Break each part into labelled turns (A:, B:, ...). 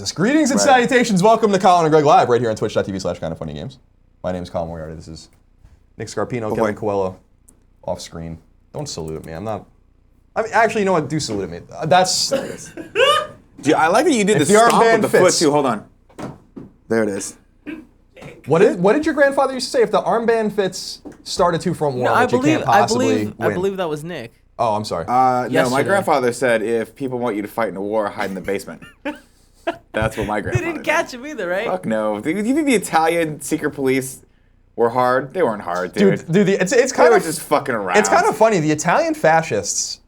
A: Jesus. Greetings and salutations. Welcome to Colin and Greg Live right here on twitch.tv/kindoffunnygames. My name is Colin Moriarty. This is Nick Scarpino, Kevin Coelho, off screen. Don't salute at me. I'm not... I mean, actually, you know what? Do salute at me. That's...
B: Dude, I like that you did the stomp with the foot, too. Hold on. There it is.
A: What did your grandfather used to say? If the armband fits, start a two-front war, which you can't possibly win.
C: I believe that was Nick.
A: Oh, I'm sorry.
B: No, my grandfather said if people want you to fight in a war, hide in the basement. That's what my grandfather
C: They didn't catch him either, right?
B: Fuck no. Do you think the Italian secret police were hard? They weren't hard, dude.
A: Dude, it's kind
B: they
A: of...
B: were just fucking around.
A: It's kind of funny. The Italian fascists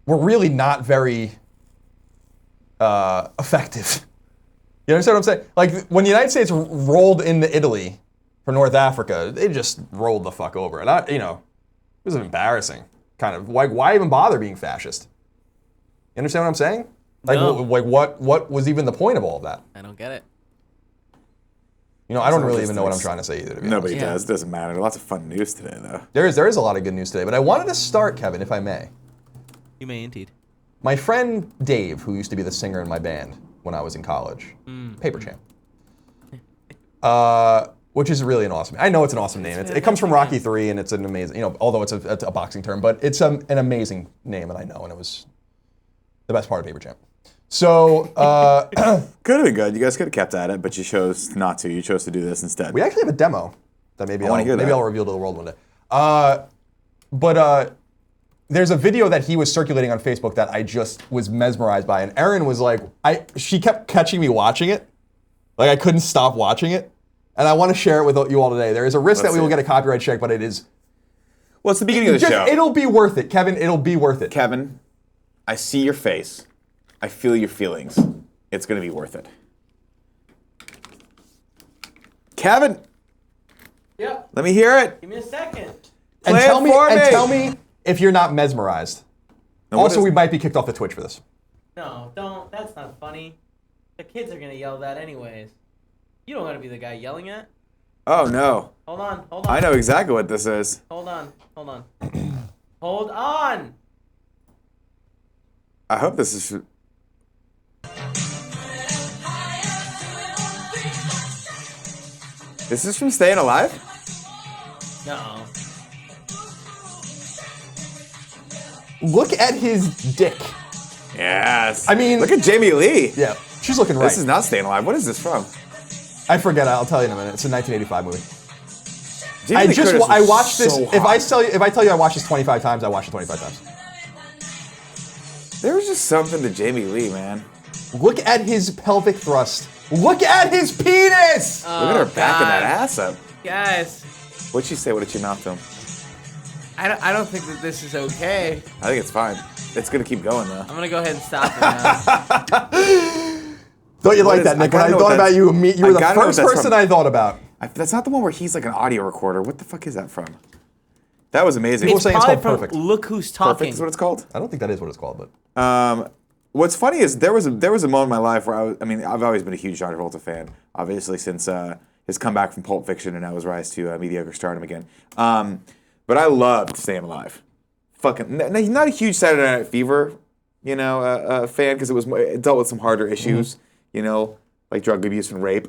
A: were really not very effective. You understand what I'm saying? Like, when the United States rolled into Italy for North Africa, they just rolled the fuck over. And, it was embarrassing. Kind of. Like, why even bother being fascist? You understand what I'm saying? Like,
C: no.
A: What was even the point of all of that?
C: I don't get it.
A: I don't really even know what I'm trying to say either, to be
B: Nobody
A: honest.
B: does. It doesn't matter. Lots of fun news today, though.
A: There is a lot of good news today, but I wanted to start, Kevin, if I may.
C: You may indeed.
A: My friend Dave, who used to be the singer in my band when I was in college, Paper Champ, which is really an awesome. I know it's an awesome name. It comes from Rocky III, and it's an amazing. Although it's a boxing term, but it's an amazing name, and I know, and it was the best part of Paper Champ. So
B: could have been good. You guys could have kept at it, but you chose not to. You chose to do this instead.
A: We actually have a demo that maybe I'll reveal to the world one day. But there's a video that he was circulating on Facebook that I just was mesmerized by, and Erin was like, she kept catching me watching it, like I couldn't stop watching it, and I want to share it with you all today. There is a risk that we will get a copyright check, but it is.
B: Well, it's the beginning of the show.
A: It'll be worth it, Kevin. It'll be worth it.
B: Kevin, I see your face. I feel your feelings. It's gonna be worth it. Kevin.
C: Yep.
B: Let me hear it.
C: Give me a second.
A: And tell me if you're not mesmerized. Also, we might be kicked off the Twitch for this.
C: No, don't. That's not funny. The kids are gonna yell that anyways. You don't want to be the guy yelling it.
B: Oh no.
C: Hold on.
B: I know exactly what this is.
C: Hold on. Hold on.
B: I hope this is. This is from Staying Alive?
C: No.
A: Look at his dick.
B: Yes.
A: I mean,
B: look at Jamie Lee.
A: Yeah, she's looking right.
B: This is not Staying Alive. What is this from?
A: I forget. I'll tell you in a minute. It's a 1985 movie.
B: I
A: watched this.
B: So
A: if I tell you I watched this 25 times, I watched it 25 times.
B: There was just something to Jamie Lee, man.
A: Look at his pelvic thrust. Look at his penis!
B: Look at her backing that ass up.
C: Guys.
B: What'd she say? What did she mouth to him?
C: I don't think that this is okay.
B: I think it's fine. It's gonna keep going though.
C: I'm gonna go ahead and stop it now.
A: Don't you like that, Nick? When I thought about you, you were the first person I thought about.
B: That's not the one where he's like an audio recorder. What the fuck is that from? That was amazing.
A: People saying it's called Perfect.
C: Look Who's Talking.
B: Perfect is what it's called?
A: I don't think that is what it's called, but.
B: What's funny is there was a moment in my life where I've always been a huge John Travolta fan, obviously since his comeback from Pulp Fiction and now his rise to mediocre stardom again. But I loved Staying Alive. Fucking not a huge Saturday Night Fever, fan because it dealt with some harder issues, like drug abuse and rape.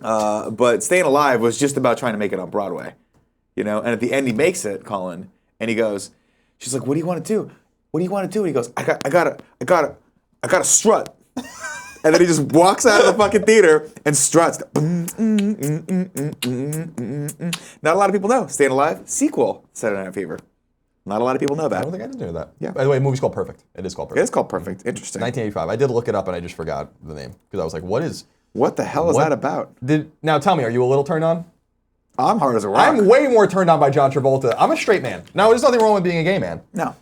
B: But Staying Alive was just about trying to make it on Broadway, and at the end he makes it, Colin, and he goes, she's like, "What do you want to do? What do you want to do?" And he goes, I got a strut. And then he just walks out of the fucking theater and struts. Not a lot of people know. Staying Alive, sequel, Saturday Night Fever. Not a lot of people know that.
A: I don't think I did know that.
B: Yeah.
A: By the way, the movie's called Perfect. It is called Perfect.
B: It is called Perfect. Interesting.
A: 1985. I did look it up and I just forgot the name. Because I was like,
B: what the hell is that about?
A: Now tell me, are you a little turned on?
B: I'm hard as a rock.
A: I'm way more turned on by John Travolta. I'm a straight man. Now, there's nothing wrong with being a gay man.
B: No.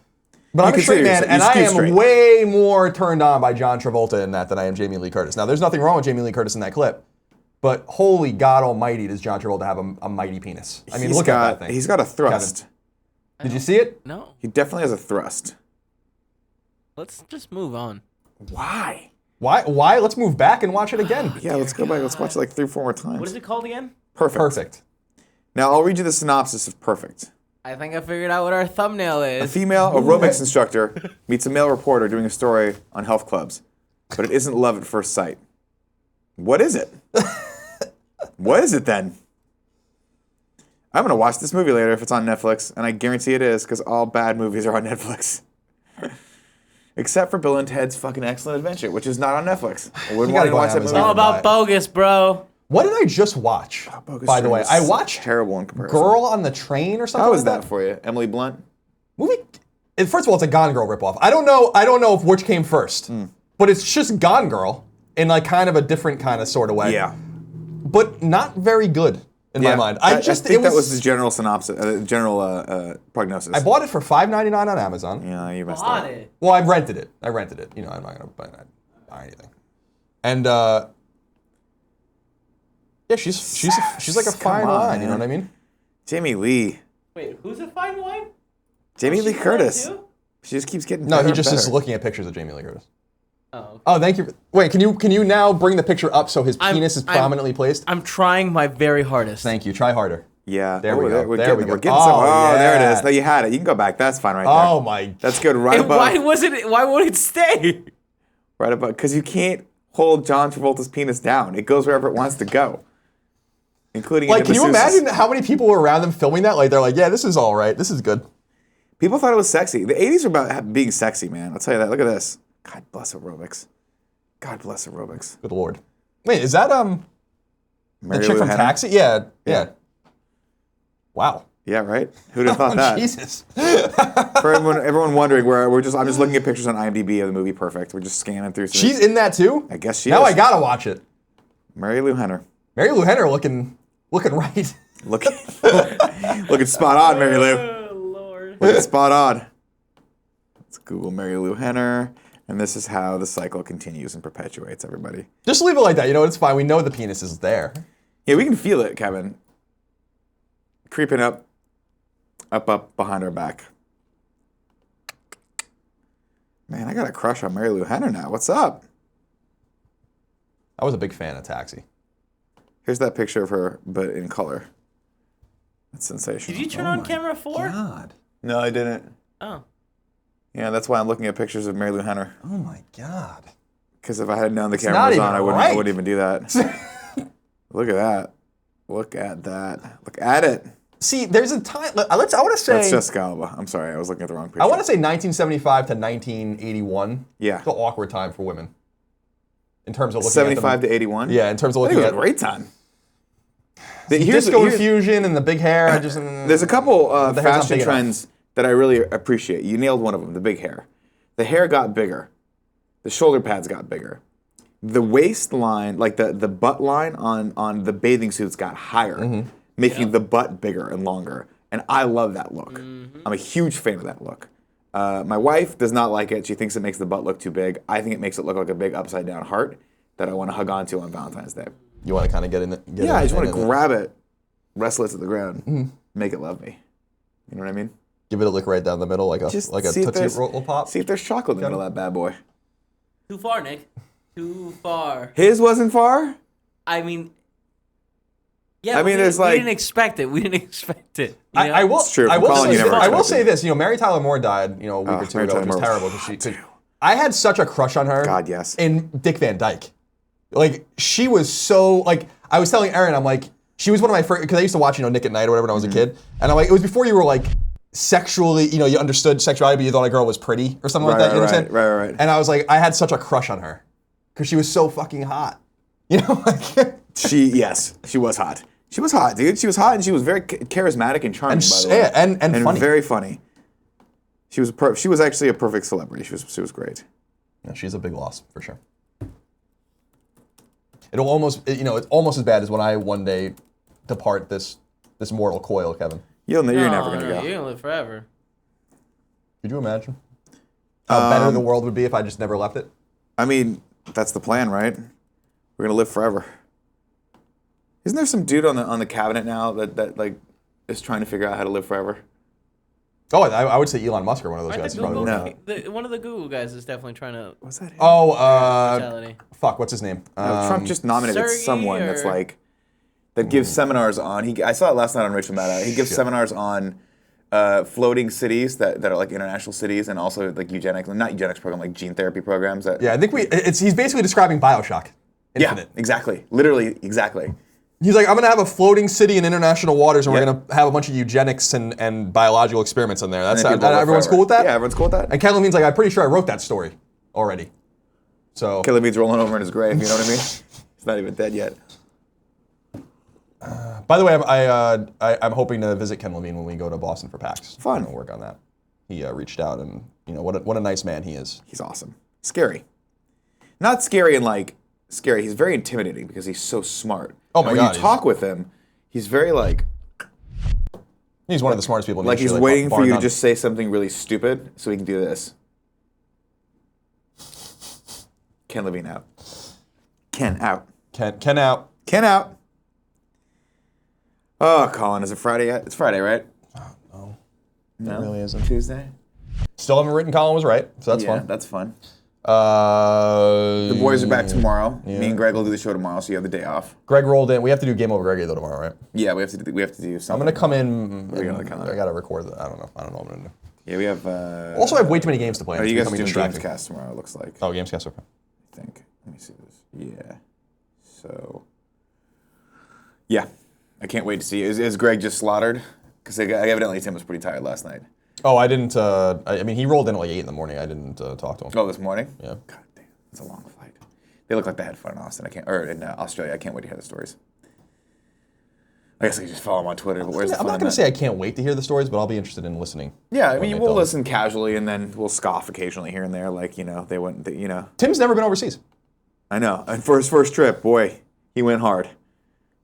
A: But I'm a straight man, and I am
B: straight.
A: way more turned on by John Travolta in that than I am Jamie Lee Curtis. Now, there's nothing wrong with Jamie Lee Curtis in that clip, but holy God almighty, does John Travolta have a mighty penis. I mean, look at that thing.
B: He's got a thrust.
A: Kevin, did you see it?
C: No.
B: He definitely has a thrust.
C: Let's just move on.
B: Why?
A: Why? Let's move back and watch it again.
B: Yeah, let's go back. Let's watch it like 3 or 4 more times.
C: What is it called again?
A: Perfect.
B: Now, I'll read you the synopsis of Perfect.
C: I think I figured out what our thumbnail is.
B: A female aerobics instructor meets a male reporter doing a story on health clubs, but it isn't love at first sight. What is it? What is it then? I'm gonna watch this movie later if it's on Netflix, and I guarantee it is because all bad movies are on Netflix. Except for Bill and Ted's fucking Excellent Adventure, which is not on Netflix. I wouldn't want to watch that movie.
C: It's all about bogus, bro.
A: What did I just watch? By the way, I watched
B: terrible in comparison.
A: Girl on the Train or something.
B: How was
A: like
B: that for you, Emily Blunt?
A: Movie. First of all, it's a Gone Girl ripoff. I don't know if which came first, but it's just Gone Girl in like kind of a different kind of sort of way.
B: Yeah,
A: but not very good in my mind.
B: I think that was the general synopsis, prognosis.
A: I bought it for $5.99 on Amazon.
B: Yeah, you messed
C: Bought
B: up.
C: it.
A: Well, I rented it. You know, I'm not gonna buy anything. And yeah, she's like a fine wine. You know what I mean?
B: Jamie Lee.
C: Wait, who's a fine wine?
B: Jamie Lee
C: She's
B: Curtis.
C: too?
B: She just keeps getting
A: No,
B: better
A: he just
B: and
A: is
B: better.
A: looking at pictures of Jamie Lee Curtis.
C: Oh. Okay.
A: Oh, thank you. Wait, can you now bring the picture up so his penis is prominently placed?
C: I'm trying my very hardest.
A: Thank you. Try harder.
B: Yeah.
A: There we go.
B: We're
A: There
B: getting,
A: we go.
B: We're getting some. Oh, there it
A: yeah.
B: is. No, you had it. You can go back. That's fine right there.
A: Oh my.
B: That's good. Right
C: And
B: above.
C: why won't it stay?
B: Right above. Because you can't hold John Travolta's penis down. It goes wherever it wants to go. Including
A: Like,
B: into
A: can you
B: masseuses.
A: imagine how many people were around them filming that? Like, they're like, yeah, this is all right. This is good.
B: People thought it was sexy. The 80s were about being sexy, man. I'll tell you that. Look at this. God bless aerobics. God bless aerobics.
A: Good lord. Wait, is that the
B: Mary
A: chick
B: Lou
A: from
B: Henner?
A: Taxi? Yeah. Wow.
B: Yeah, right? Who'd have thought that?
A: Jesus.
B: For everyone wondering, I'm just looking at pictures on IMDb of the movie Perfect. We're just scanning through.
A: She's in that too?
B: I guess she
A: now
B: is.
A: I gotta watch it.
B: Mary Lou Henner.
A: Mary Lou Henner looking right.
B: Looking spot on, Mary Lou.
C: Oh, Lord.
B: Looking spot on. Let's Google Mary Lou Henner. And this is how the cycle continues and perpetuates, everybody.
A: Just leave it like that. You know, it's fine. We know the penis is there.
B: Yeah, we can feel it, Kevin. Creeping up behind our back. Man, I got a crush on Mary Lou Henner now. What's up?
A: I was a big fan of Taxi.
B: Here's that picture of her, but in color. That's sensational.
C: Did you turn on camera 4?
A: God.
B: No, I didn't.
C: Oh.
B: Yeah, that's why I'm looking at pictures of Mary Lou Henner.
A: Oh my God.
B: Because if I had known the camera
A: not
B: was
A: even
B: on, I
A: right.
B: wouldn't even do that. Look at that. Look at that. Look at it.
A: See, there's a time. I want to say.
B: That's Jessica Alba. I'm sorry, I was looking at the wrong picture.
A: I want to say 1975 to 1981.
B: Yeah.
A: It's an awkward time for women. In terms of looking
B: 75
A: at them.
B: to 81?
A: Yeah, in terms of
B: I think
A: looking
B: it was
A: at
B: a great time.
A: disco infusion and the big hair.
B: There's a couple
A: the hair's not
B: fashion
A: big
B: trends that I really appreciate. You nailed one of them, the big hair. The hair got bigger. The shoulder pads got bigger. The waistline, like the butt line on the bathing suits got higher, making the butt bigger and longer. And I love that look. I'm a huge fan of that look. My wife does not like it. She thinks it makes the butt look too big. I think it makes it look like a big upside down heart that I want to hug onto on Valentine's Day.
A: You want to kind of get in it?
B: Yeah, I just want to grab it, wrestle it to the ground, make it love me. You know what I mean?
A: Give it a lick right down the middle, like a
B: see if
A: Tootsie
B: there's-
A: Roll pop.
B: See if there's chocolate in the middle of that bad boy.
C: Too far, Nick. Too far.
B: His wasn't far?
C: I mean, yeah.
B: I mean, there's
C: we
B: like-
C: didn't expect it. We didn't expect it. You know?
A: I will.
B: It's true.
A: I
B: From
A: will
B: Colin,
A: say,
B: you never
A: I will
B: expected
A: say
B: it.
A: this. You know, Mary Tyler Moore died. You know, a week or two
B: Mary
A: ago,
B: Tyler
A: which was
B: Moore.
A: terrible. Because I had such a crush on her.
B: God, yes.
A: In Dick Van Dyke, like she was so like. I was telling Erin, I'm like, she was one of my first because I used to watch Nick at Night or whatever when I was a kid, and I'm like, it was before you were like sexually, you understood sexuality, but you thought a girl was pretty or something like that. You understand?
B: Right.
A: And I was like, I had such a crush on her because she was so fucking hot. Like.
B: She was hot. She was hot, dude. She was hot, and she was very charismatic and charming, by the way.
A: Yeah, and funny.
B: very funny. She was actually a perfect celebrity. She was great.
A: Yeah, she's a big loss for sure. It'll almost, it's almost as bad as when I one day depart this mortal coil, Kevin.
B: You're never
C: No,
B: gonna go.
C: You're gonna live forever.
A: Could you imagine how better the world would be if I just never left it?
B: I mean, that's the plan, right? We're gonna live forever. Isn't there some dude on the cabinet now that like is trying to figure out how to live forever?
A: Oh, I would say Elon Musk or one of those
C: Right,
A: guys.
C: the
A: is probably
C: Google,
B: No.
C: one of the Google guys is definitely trying to.
B: What's that?
C: Mortality.
A: Fuck, what's his name?
B: No, Trump just nominated
C: Sergey
B: someone that's
C: or-
B: like that gives seminars on. I saw it last night on Rachel Maddow. He gives seminars on floating cities that are like international cities, and also like not eugenics program, like gene therapy programs.
A: Yeah, I think he's basically describing Bioshock. infinite.
B: Yeah, exactly. Literally, exactly.
A: He's like, I'm going to have a floating city in international waters, and
B: Yep.
A: we're going to have a bunch of eugenics and biological experiments in there. That's
B: And then people live
A: everyone's
B: forever.
A: cool with that?
B: Yeah, everyone's cool with that.
A: And Ken Levine's like, I'm pretty sure I wrote that story already. So,
B: Kelly Bean's rolling over in his grave, you know what I mean? He's not even dead yet.
A: by the way, I'm hoping to visit Ken Levine when we go to Boston for PAX.
B: Fun.
A: I'm gonna work on that. He reached out, and what a nice man he is.
B: He's awesome. Scary. Not scary and like scary. He's very intimidating because he's so smart.
A: Oh
B: And
A: my
B: when
A: God,
B: you talk with him, he's very like
A: He's one of the smartest people in the
B: he's
A: industry,
B: waiting
A: bar
B: for you to
A: none.
B: just say something really stupid so he can do this. Ken Levine out. Ken out.
A: Ken out.
B: Ken out. Oh, Colin, is it Friday yet? It's Friday, right?
A: No,
B: No,
A: it really isn't.
B: Tuesday.
A: Still haven't written Colin was right, so that's
B: yeah,
A: fun.
B: that's fun.
A: The
B: The boys are back tomorrow.
A: Yeah.
B: Me and Greg will do the show tomorrow, so you have the day off.
A: Greg rolled in. We have to do Game Over Greggy though tomorrow, right?
B: Yeah, we have to do
A: I'm
B: something.
A: gonna come in.
B: Are you gonna come in?
A: I gotta record that. I don't know what I'm gonna do.
B: Yeah, we have.
A: Also, I have way too many games to play.
B: Oh,
A: It's
B: you guys are
A: becoming
B: doing
A: distracting.
B: Gamescast tomorrow. It looks like.
A: Oh, Gamescast. Okay.
B: I think. Let me see this. Yeah. So. Yeah, I can't wait to see. Is Greg just slaughtered? Because evidently Tim was pretty tired last night.
A: Oh, I didn't. I mean, he rolled in at like 8 in the morning. I didn't talk to him.
B: Oh, this morning.
A: Yeah.
B: God damn, it's a long flight. They look like they had fun in Austin. In Australia. I can't wait to hear the stories. I guess I could just follow him on Twitter. But where's the
A: I'm
B: fun
A: not
B: in
A: gonna
B: that?
A: say I can't wait to hear the stories, but I'll be interested in listening.
B: Yeah, I
A: when
B: mean,
A: they
B: we'll
A: tell
B: listen casually, and then we'll scoff occasionally here and there. Like they went.
A: Tim's never been overseas.
B: I know. And for his first trip, boy, he went hard.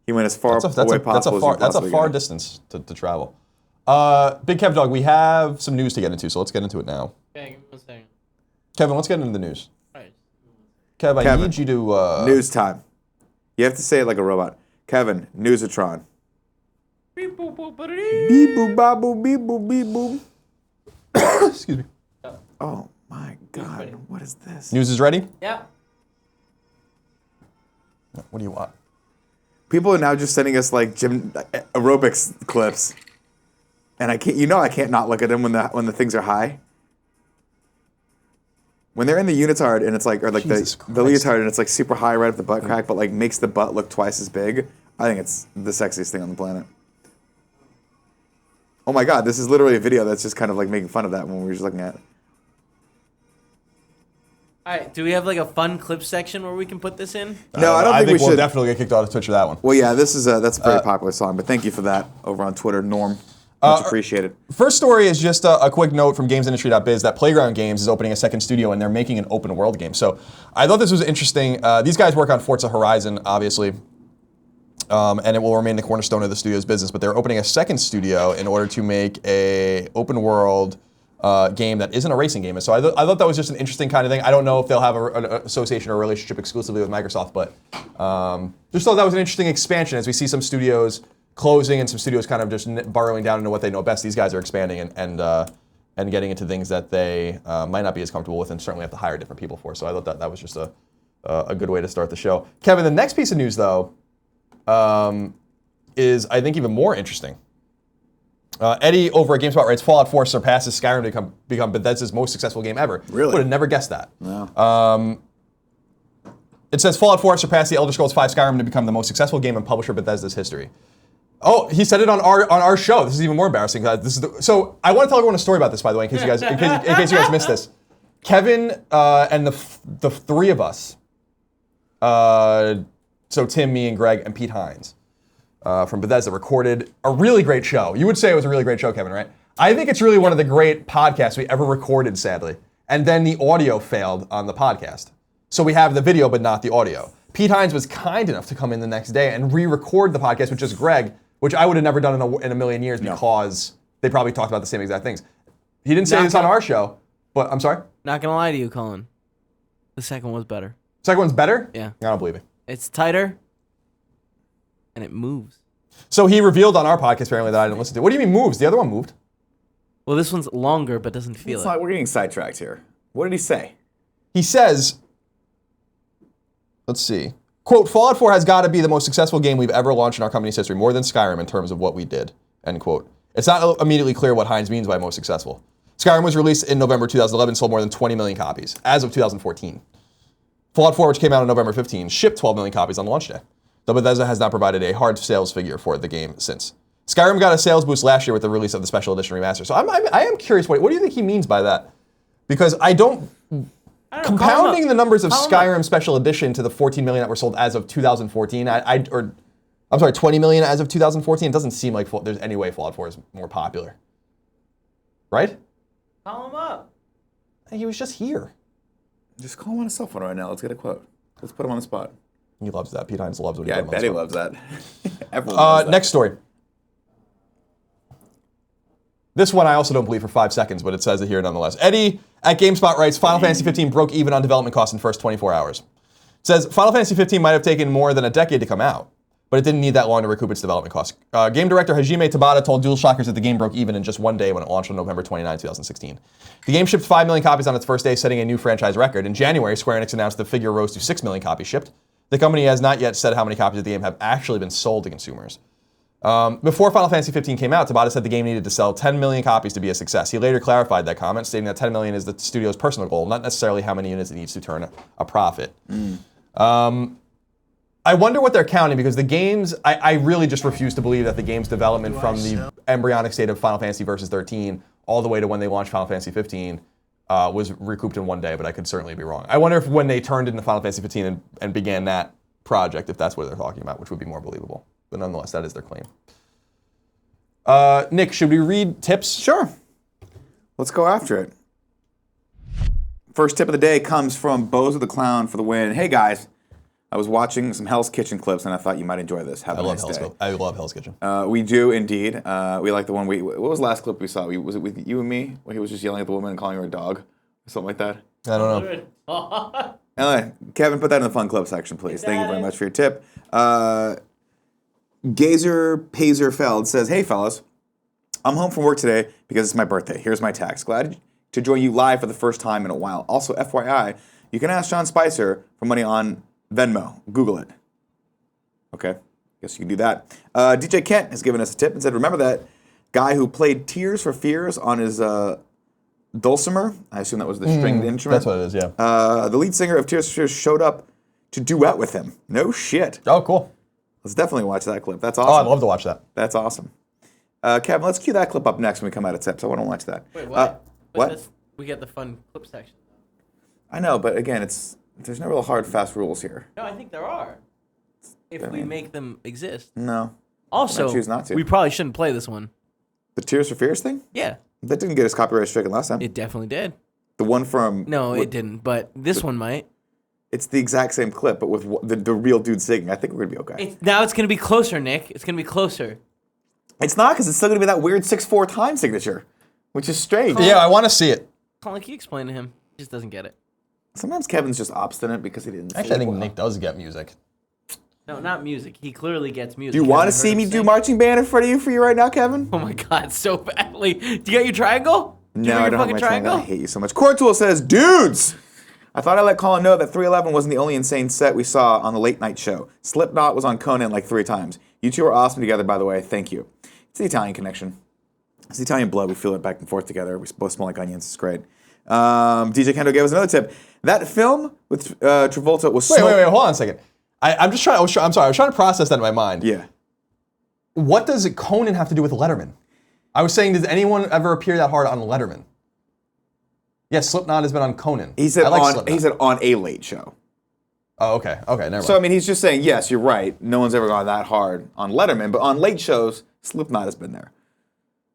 B: He went as far away possible
A: That's a far distance to travel. Big Kev Dog, we have some news to get into, so let's get into it now.
C: Okay, give me 1 second.
A: Kevin, let's get into the news.
C: Alright.
A: Kev, I
B: Kevin,
A: need you to...
B: News time. You have to say it like a robot. Kevin, Newsatron.
C: Beep boop boop ba-da-dee.
B: Beep boop baboo beep boop beep boop.
A: Excuse me.
B: Oh my God, what is this?
A: News is ready?
C: Yeah.
A: What do you want?
B: People are now just sending us like gym aerobics clips, and I can't not look at them when the things are high. When they're in the unitard and it's like, or like
A: Jesus
B: the
A: Christ.
B: leotard and it's like super high right at the butt crack, but like makes the butt look twice as big. I think it's the sexiest thing on the planet. Oh my God, this is literally a video that's just kind of like making fun of that when we were just looking at it.
C: Alright, do we have like a fun clip section where we can put this in?
B: No, I don't think we
A: we'll
B: should.
A: definitely get kicked out of Twitch for that one.
B: Well, yeah, that's a very popular song, but thank you for that over on Twitter, Norm. Much appreciated.
A: First story is just a quick note from gamesindustry.biz that Playground Games is opening a second studio and they're making an open world game. So I thought this was interesting. These guys work on Forza Horizon, obviously, and it will remain the cornerstone of the studio's business. But they're opening a second studio in order to make a open world game that isn't a racing game. And so I thought that was just an interesting kind of thing. I don't know if they'll have an association or a relationship exclusively with Microsoft, but just thought that was an interesting expansion as we see some studios closing and some studios kind of just burrowing down into what they know best. These guys are expanding and getting into things that they might not be as comfortable with and certainly have to hire different people for. So I thought that was just a good way to start the show. Kevin, the next piece of news, though, is, I think, even more interesting. Eddie over at GameSpot writes, Fallout 4 surpasses Skyrim to become Bethesda's most successful game ever.
B: Really?
A: Would have never guessed that.
B: No.
A: It says Fallout 4 surpassed the Elder Scrolls V Skyrim to become the most successful game in publisher Bethesda's history. Oh, he said it on our show. This is even more embarrassing. So I want to tell everyone a story about this, by the way, in case you guys missed this. Kevin and the three of us, so Tim, me, and Greg, and Pete Hines from Bethesda recorded a really great show. You would say it was a really great show, Kevin, right? I think it's really one of the great podcasts we ever recorded, sadly. And then the audio failed on the podcast. So we have the video, but not the audio. Pete Hines was kind enough to come in the next day and re-record the podcast with just Greg, which I would have never done in a million years because they probably talked about the same exact things. He didn't say this on our show, but I'm sorry?
C: Not gonna lie to you, Colin. The second was better.
A: Second one's better?
C: Yeah.
A: I don't believe it.
C: It's tighter, and it moves.
A: So he revealed on our podcast apparently that I didn't listen to. What do you mean moves? The other one moved.
C: Well, this one's longer, but doesn't feel it.
B: We're getting sidetracked here. What did he say?
A: He says, let's see. Quote, Fallout 4 has got to be the most successful game we've ever launched in our company's history, more than Skyrim in terms of what we did, end quote. It's not immediately clear what Hines means by most successful. Skyrim was released in November 2011, sold more than 20 million copies, as of 2014. Fallout 4, which came out on November 15, shipped 12 million copies on launch day. Though Bethesda has not provided a hard sales figure for the game since. Skyrim got a sales boost last year with the release of the special edition remaster. So I am curious, what do you think he means by that? Because I don't compounding the numbers of Skyrim special edition to the 14 million that were sold as of 2014, I'm sorry, 20 million as of 2014, it doesn't seem like there's any way Fallout 4 is more popular. Right?
C: Call him up.
A: He was just here.
B: Just call him on his cell phone right now. Let's get a quote. Let's put him on the spot.
A: He loves that. Pete Hines loves when
B: Yeah, I
A: you put him on
B: bet
A: the
B: he
A: spot.
B: loves that. Everyone loves that.
A: Next story. This one I also don't believe for 5 seconds, but it says it here nonetheless. Eddie at GameSpot writes, Final Fantasy 15 broke even on development costs in the first 24 hours. It says, Final Fantasy 15 might have taken more than a decade to come out, but it didn't need that long to recoup its development costs. Game director Hajime Tabata told DualShockers that the game broke even in just one day when it launched on November 29, 2016. The game shipped 5 million copies on its first day, setting a new franchise record. In January, Square Enix announced the figure rose to 6 million copies shipped. The company has not yet said how many copies of the game have actually been sold to consumers. Before Final Fantasy 15 came out, Tabata said the game needed to sell 10 million copies to be a success. He later clarified that comment, stating that 10 million is the studio's personal goal, not necessarily how many units it needs to turn a profit. I wonder what they're counting, because the games, I really just refuse to believe that the game's development from the embryonic state of Final Fantasy Versus 13 all the way to when they launched Final Fantasy 15 was recouped in one day, but I could certainly be wrong. I wonder if when they turned into Final Fantasy 15 and began that project, if that's what they're talking about, which would be more believable. But nonetheless, that is their claim. Nick, should we read tips?
B: Sure. Let's go after it. First tip of the day comes from Bozo the Clown for the win. Hey guys, I was watching some Hell's Kitchen clips and I thought you might enjoy this. Have a nice day.
A: I love Hell's Kitchen.
B: We do indeed. We like the one what was the last clip we saw? Was it with you and me? When he was just yelling at the woman and calling her a dog? Or something like that?
A: I don't know.
B: Anyway, Kevin, put that in the fun club section, please. Thank you very much for your tip. Gazer Pazerfeld says, hey fellas, I'm home from work today because it's my birthday. Here's my text. Glad to join you live for the first time in a while. Also, FYI, you can ask Sean Spicer for money on Venmo. Google it. Okay, guess you can do that. DJ Kent has given us a tip and said, remember that guy who played Tears for Fears on his dulcimer? I assume that was the stringed instrument.
A: That's what it is, yeah.
B: The lead singer of Tears for Fears showed up to duet with him. No shit.
A: Oh, cool.
B: Let's definitely watch that clip. That's awesome.
A: Oh, I'd love to watch that.
B: That's awesome. Kevin, let's cue that clip up next when we come out of tips. I want to watch that.
C: Wait, what?
B: What?
C: We get the fun clip section.
B: I know, but again, there's no real hard, fast rules here.
C: No, I think there are. If we make them exist.
B: No.
C: Also,
B: I choose not to.
C: we probably shouldn't play this one.
B: The Tears for Fears thing?
C: Yeah.
B: That didn't get us copyright stricken last time.
C: It definitely did.
B: The one from...
C: No, it didn't, but this one might.
B: It's the exact same clip, but with the real dude singing. I think we're going to be okay.
C: Now it's going to be closer, Nick. It's going to be closer.
B: It's not, because it's still going to be that weird 6/4 time signature, which is strange.
A: Yeah, I want to see it.
C: Colin, can you explain to him? He just doesn't get it.
B: Sometimes Kevin's just obstinate because he didn't
A: Actually, I think Nick does get music.
C: No, not music. He clearly gets music.
B: Do you want to see me do marching band in front of you for you right now, Kevin?
C: Oh my god, so badly. Do you got your triangle?
B: No, I don't have my triangle. I hate you so much. Cortool says, dudes! I thought I'd let Colin know that 311 wasn't the only insane set we saw on the late night show. Slipknot was on Conan like 3 times. You two are awesome together, by the way. Thank you. It's the Italian connection. It's the Italian blood. We feel it back and forth together. We both smell like onions. It's great. DJ Kendo gave us another tip. That film with Travolta was
A: Wait, hold on a second. I'm sorry, I was trying to process that in my mind.
B: Yeah.
A: What does Conan have to do with Letterman? I was saying, does anyone ever appear that hard on Letterman? Yes, Slipknot has been on Conan.
B: He said
A: Slipknot.
B: on a late show.
A: Oh, okay, never mind.
B: So, I mean, he's just saying, yes, you're right. No one's ever gone that hard on Letterman, but on late shows, Slipknot has been there,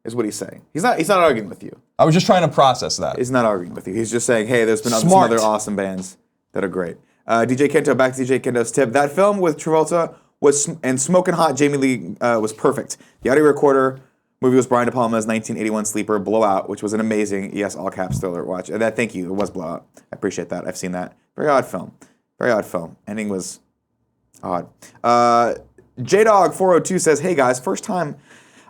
B: is what he's saying. He's not arguing with you.
A: I was just trying to process that.
B: He's not arguing with you. He's just saying, hey, there's been some other awesome bands that are great. DJ Kento, back to DJ Kento's tip. That film with Travolta and Smoking Hot Jamie Lee was perfect. The audio recorder movie was Brian De Palma's 1981 sleeper, Blowout, which was an amazing, yes, all caps thriller watch. And thank you, it was Blowout. I appreciate that. I've seen that. Very odd film. Very odd film. Ending was odd. JDog402 says, hey guys, first time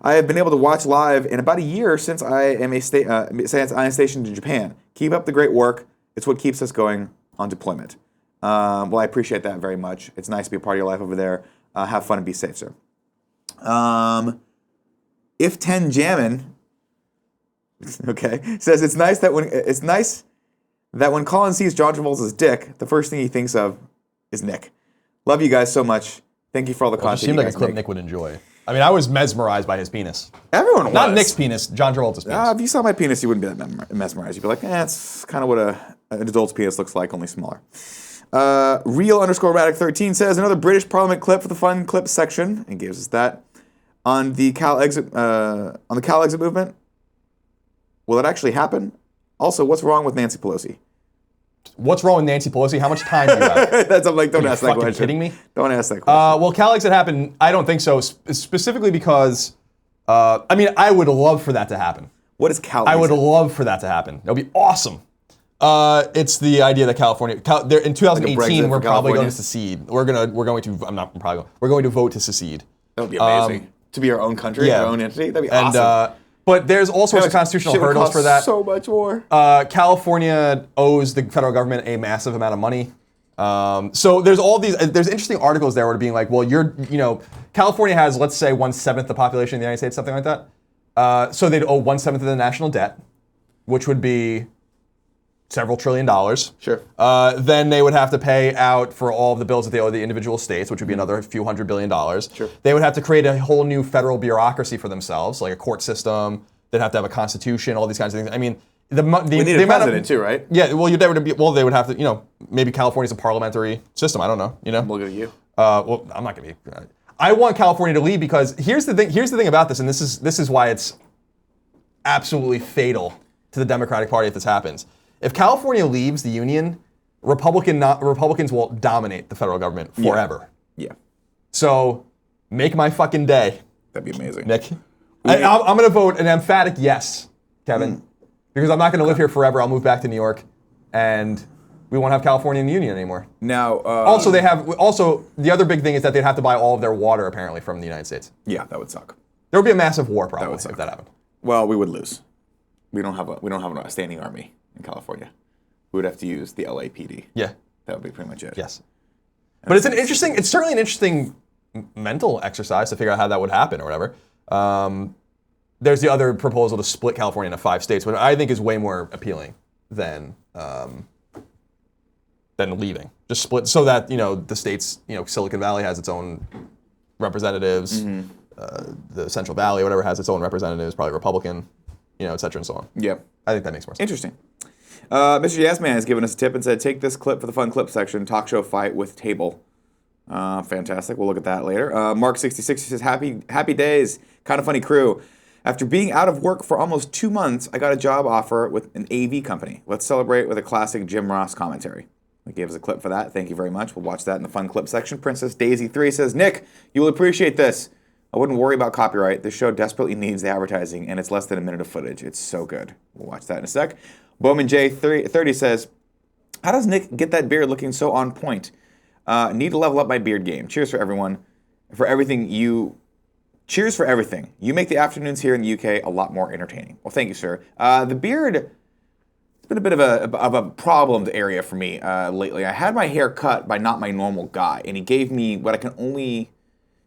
B: I have been able to watch live in about a year since I am stationed in Japan. Keep up the great work. It's what keeps us going on deployment. Well, I appreciate that very much. It's nice to be a part of your life over there. Have fun and be safe, sir. If 10 Jammin', okay, says it's nice that when Colin sees John Travolta's dick, the first thing he thinks of is Nick. Love you guys so much. Thank you for all the
A: It
B: content.
A: seemed
B: you
A: like a
B: guys
A: clip
B: make.
A: Nick would enjoy. I mean, I was mesmerized by his penis.
B: Everyone was.
A: Not Nick's penis, John Travolta's penis.
B: If you saw my penis, you wouldn't be that mesmerized. You'd be like, it's kind of what an adult's penis looks like, only smaller. Real_Radic13 says, another British Parliament clip for the fun clip section, and gives us that. On the Cal exit movement, will it actually happen? Also, what's wrong with Nancy Pelosi?
A: What's wrong with Nancy Pelosi? How much time do you have?
B: I'm like, don't ask that
A: fucking
B: question.
A: kidding me?
B: Don't ask that question.
A: Well, Cal exit happened. I don't think so, specifically because, I mean, I would love for that to happen.
B: What is Cal
A: I would
B: exit?
A: love for that to happen. That would be awesome. It's the idea that California, in 2018,
B: Brexit
A: we're
B: for
A: probably
B: California?
A: going to secede. We're going to vote to secede.
B: That would be amazing. To be our own country,
A: yeah.
B: our own entity. That'd be
A: And,
B: awesome.
A: but there's all sorts of constitutional
B: Shit would
A: hurdles
B: cost
A: for that.
B: so much more.
A: California owes the federal government a massive amount of money. So there's all these, there's interesting articles there where being like, well, California has, let's say, 1/7 the population of the United States, something like that. So they'd owe 1/7 of the national debt, which would be several $1 trillion.
B: Sure.
A: Then they would have to pay out for all of the bills that they owe the individual states, which would be another few $100 billion.
B: Sure.
A: They would have to create a whole new federal bureaucracy for themselves, like a court system. They'd have to have a constitution, all these kinds of things. I mean,
B: We need a president too, right?
A: Yeah, well, they would have to, maybe California's a parliamentary system. I don't know,
B: Look at you.
A: Well, I'm not gonna be. I want California to leave because here's the thing. Here's the thing about this, and this is why it's absolutely fatal to the Democratic Party if this happens. If California leaves the union, Republicans will dominate the federal government forever.
B: Yeah.
A: So make my fucking day,
B: That'd be amazing.
A: Nick. I'm gonna vote an emphatic yes, Kevin, because I'm not gonna live here forever. I'll move back to New York, and we won't have California in the union anymore.
B: Now,
A: Also, the other big thing is that they'd have to buy all of their water apparently from the United States.
B: yeah, that would suck.
A: There would be a massive war problem
B: would
A: if
B: suck.
A: that happened.
B: Well, we would lose. We don't have a standing army in California. We would have to use the LAPD.
A: Yeah.
B: That would be pretty much it.
A: Yes. But it's certainly an interesting mental exercise to figure out how that would happen or whatever. There's the other proposal to split California into 5 states, which I think is way more appealing than leaving. Just split so that the states, Silicon Valley has its own representatives, the Central Valley, whatever, has its own representatives, probably Republican, et cetera and so on.
B: Yeah.
A: I think that makes more sense.
B: Interesting. Mr. Yasman has given us a tip and said, take this clip for the fun clip section, talk show fight with table. Fantastic. We'll look at that later. Mark66 says, happy days. Kind of funny crew. After being out of work for almost 2 months, I got a job offer with an AV company. Let's celebrate with a classic Jim Ross commentary. He gave us a clip for that. Thank you very much. We'll watch that in the fun clip section. Princess Daisy 3 says, Nick, you will appreciate this. I wouldn't worry about copyright. This show desperately needs the advertising, and it's less than a minute of footage. It's so good. We'll watch that in a sec. Bowman J30 says, how does Nick get that beard looking so on point? Need to level up my beard game. Cheers for everyone. Cheers for everything. You make the afternoons here in the UK a lot more entertaining. Well, thank you, sir. The beard, it's been a bit of a problemed area for me lately. I had my hair cut by not my normal guy, and he gave me what I can only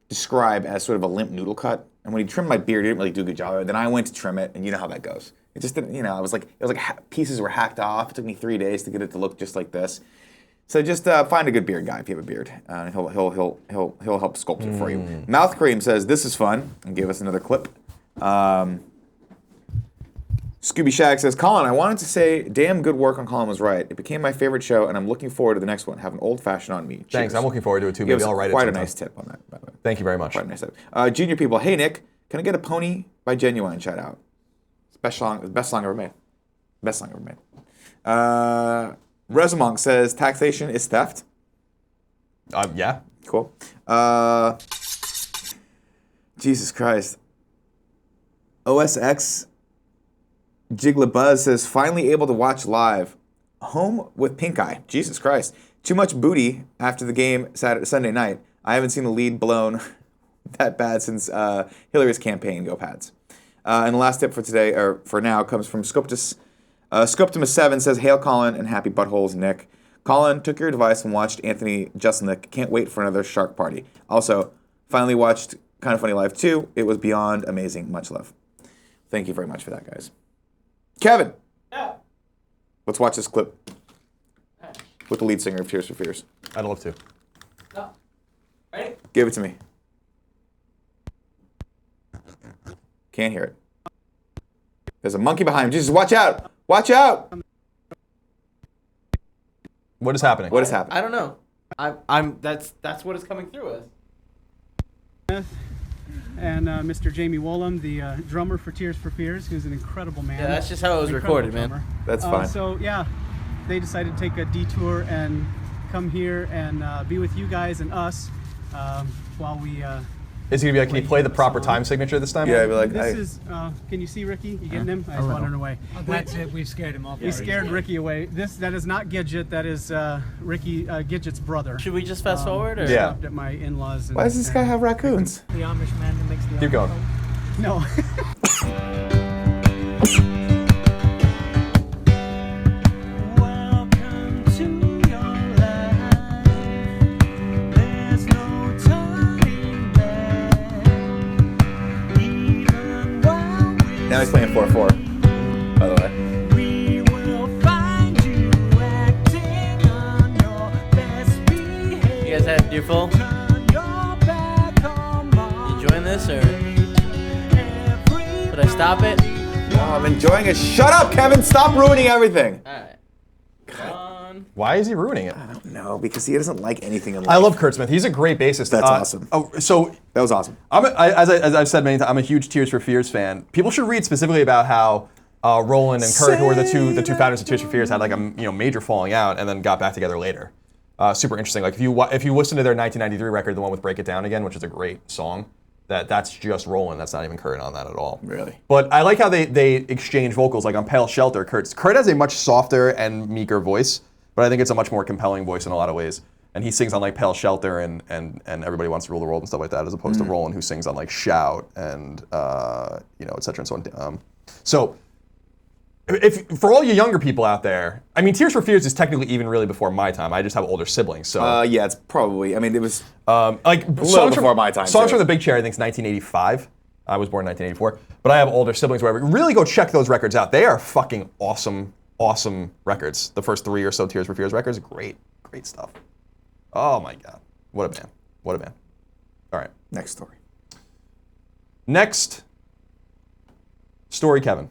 B: describe as sort of a limp noodle cut. And when he trimmed my beard, he didn't really do a good job of it. Then I went to trim it, and you know how that goes. It just didn't, it was like pieces were hacked off. It took me 3 days to get it to look just like this. So just find a good beard guy if you have a beard. He'll help sculpt it for you. Mouth Cream says, this is fun, and gave us another clip. Scooby Shag says, Colin, I wanted to say, damn good work on Colin Was Right. It became my favorite show, and I'm looking forward to the next one. Have an old fashioned on me. Cheers.
A: Thanks. I'm looking forward to it too. Maybe I'll write it.
B: Quite a nice tip on that, by the way.
A: Thank you very much.
B: Quite a nice tip. Junior people, hey Nick, can I get a Pony by Genuine shout out? Best song ever made. Best song ever made. Resumonk says taxation is theft.
A: Yeah.
B: Cool. Jesus Christ. OSX Jiglabuzz says finally able to watch live. Home with pink eye. Jesus Christ. Too much booty after the game Sunday night. I haven't seen the lead blown that bad since Hillary's campaign. Go Pads. And the last tip for today, or for now, comes from Scoptus. Scoptimus7 says, hail Colin and happy buttholes, Nick. Colin took your advice and watched Anthony Jeselnik. Can't wait for another shark party. Also, finally watched Kind of Funny Live 2. It was beyond amazing. Much love. Thank you very much for that, guys. Kevin.
C: Yeah.
B: Let's watch this clip. with the lead singer of Tears for Fears.
A: I'd love to.
C: No. Ready?
B: Give it to me. Can't hear it. There's a monkey behind him. Jesus, watch out! Watch out!
A: What is happening?
B: What is happening?
C: I don't know. That's what is coming through us.
D: And Mr. Jamie Wollum, the drummer for Tears for Fears, who's an incredible man.
C: Yeah, that's just how it was
D: Incredible
C: recorded, man.
D: drummer.
B: That's fine.
D: So yeah, they decided to take a detour and come here and be with you guys and us while we.
A: Is he gonna be like, can you play the proper time signature this time?
B: Yeah, I'd be like,
D: This is. Can you see Ricky? You getting him? I just wandering away.
E: Oh, that's it. We've scared him off.
D: We scared Ricky away. That is not Gidget. That is Ricky Gidget's brother.
C: Should we just fast forward? Or?
A: Yeah.
D: Stopped at my in-laws.
B: why does this guy have raccoons?
E: The Amish man who makes the
A: Keep going.
D: No. Welcome to your life. There's no turning back. Even while we
B: Now he's playing 4/4. By the way.
D: we will find you acting on your best behavior.
C: You guys have your full?
D: Turn your back on
C: You enjoying this or should I stop it?
B: Oh, I'm enjoying it. Shut up, Kevin! Stop ruining everything.
C: All right.
A: Why is he ruining it?
B: I don't know, because he doesn't like anything in life.
A: I love Kurt Smith. He's a great bassist.
B: That's awesome.
A: Oh, so
B: That was awesome.
A: as I've said many times, I'm a huge Tears for Fears fan. People should read specifically about how Roland and Kurt, who are the two founders of Tears for Fears, had like a major falling out and then got back together later. Super interesting. Like if you listen to their 1993 record, the one with Break It Down Again, which is a great song, that's just Roland. That's not even Kurt on that at all.
B: Really?
A: But I like how they exchange vocals. Like on Pale Shelter, Kurt has a much softer and meeker voice, but I think it's a much more compelling voice in a lot of ways. And he sings on like Pale Shelter and Everybody Wants to Rule the World and stuff like that, as opposed to Roland, who sings on like Shout and et cetera and so on. So if for all you younger people out there, I mean, Tears for Fears is technically even really before my time. I just have older siblings, so
B: Yeah, it's probably. I mean, it was.
A: like
B: little
A: songs
B: before
A: from,
B: my time,
A: Songs
B: too.
A: from the Big Chair, I think, is 1985. I was born in 1984, but I have older siblings. Whatever. Really, go check those records out. They are fucking awesome, awesome records. The first 3 or so Tears for Fears records, great stuff. Oh my god, what a band! What a band! All right,
B: Next story.
A: next story, Kevin.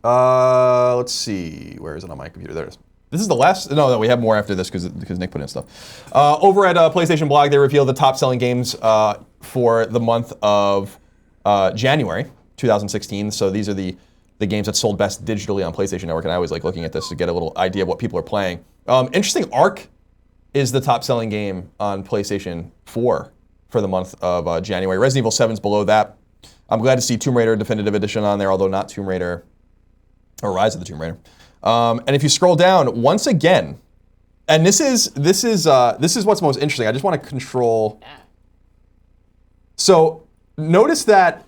A: Let's see. Where is it on my computer? There it is. This is the last. No, we have more after this because Nick put in stuff. Over at PlayStation Blog, they revealed the top-selling games for the month of January 2016. So these are the games that sold best digitally on PlayStation Network. And I always like looking at this to get a little idea of what people are playing. Interesting. Ark is the top-selling game on PlayStation 4 for the month of January. Resident Evil 7 is below that. I'm glad to see Tomb Raider Definitive Edition on there, although not Tomb Raider or Rise of the Tomb Raider. And if you scroll down, once again, and this is what's most interesting. I just want to control. So notice that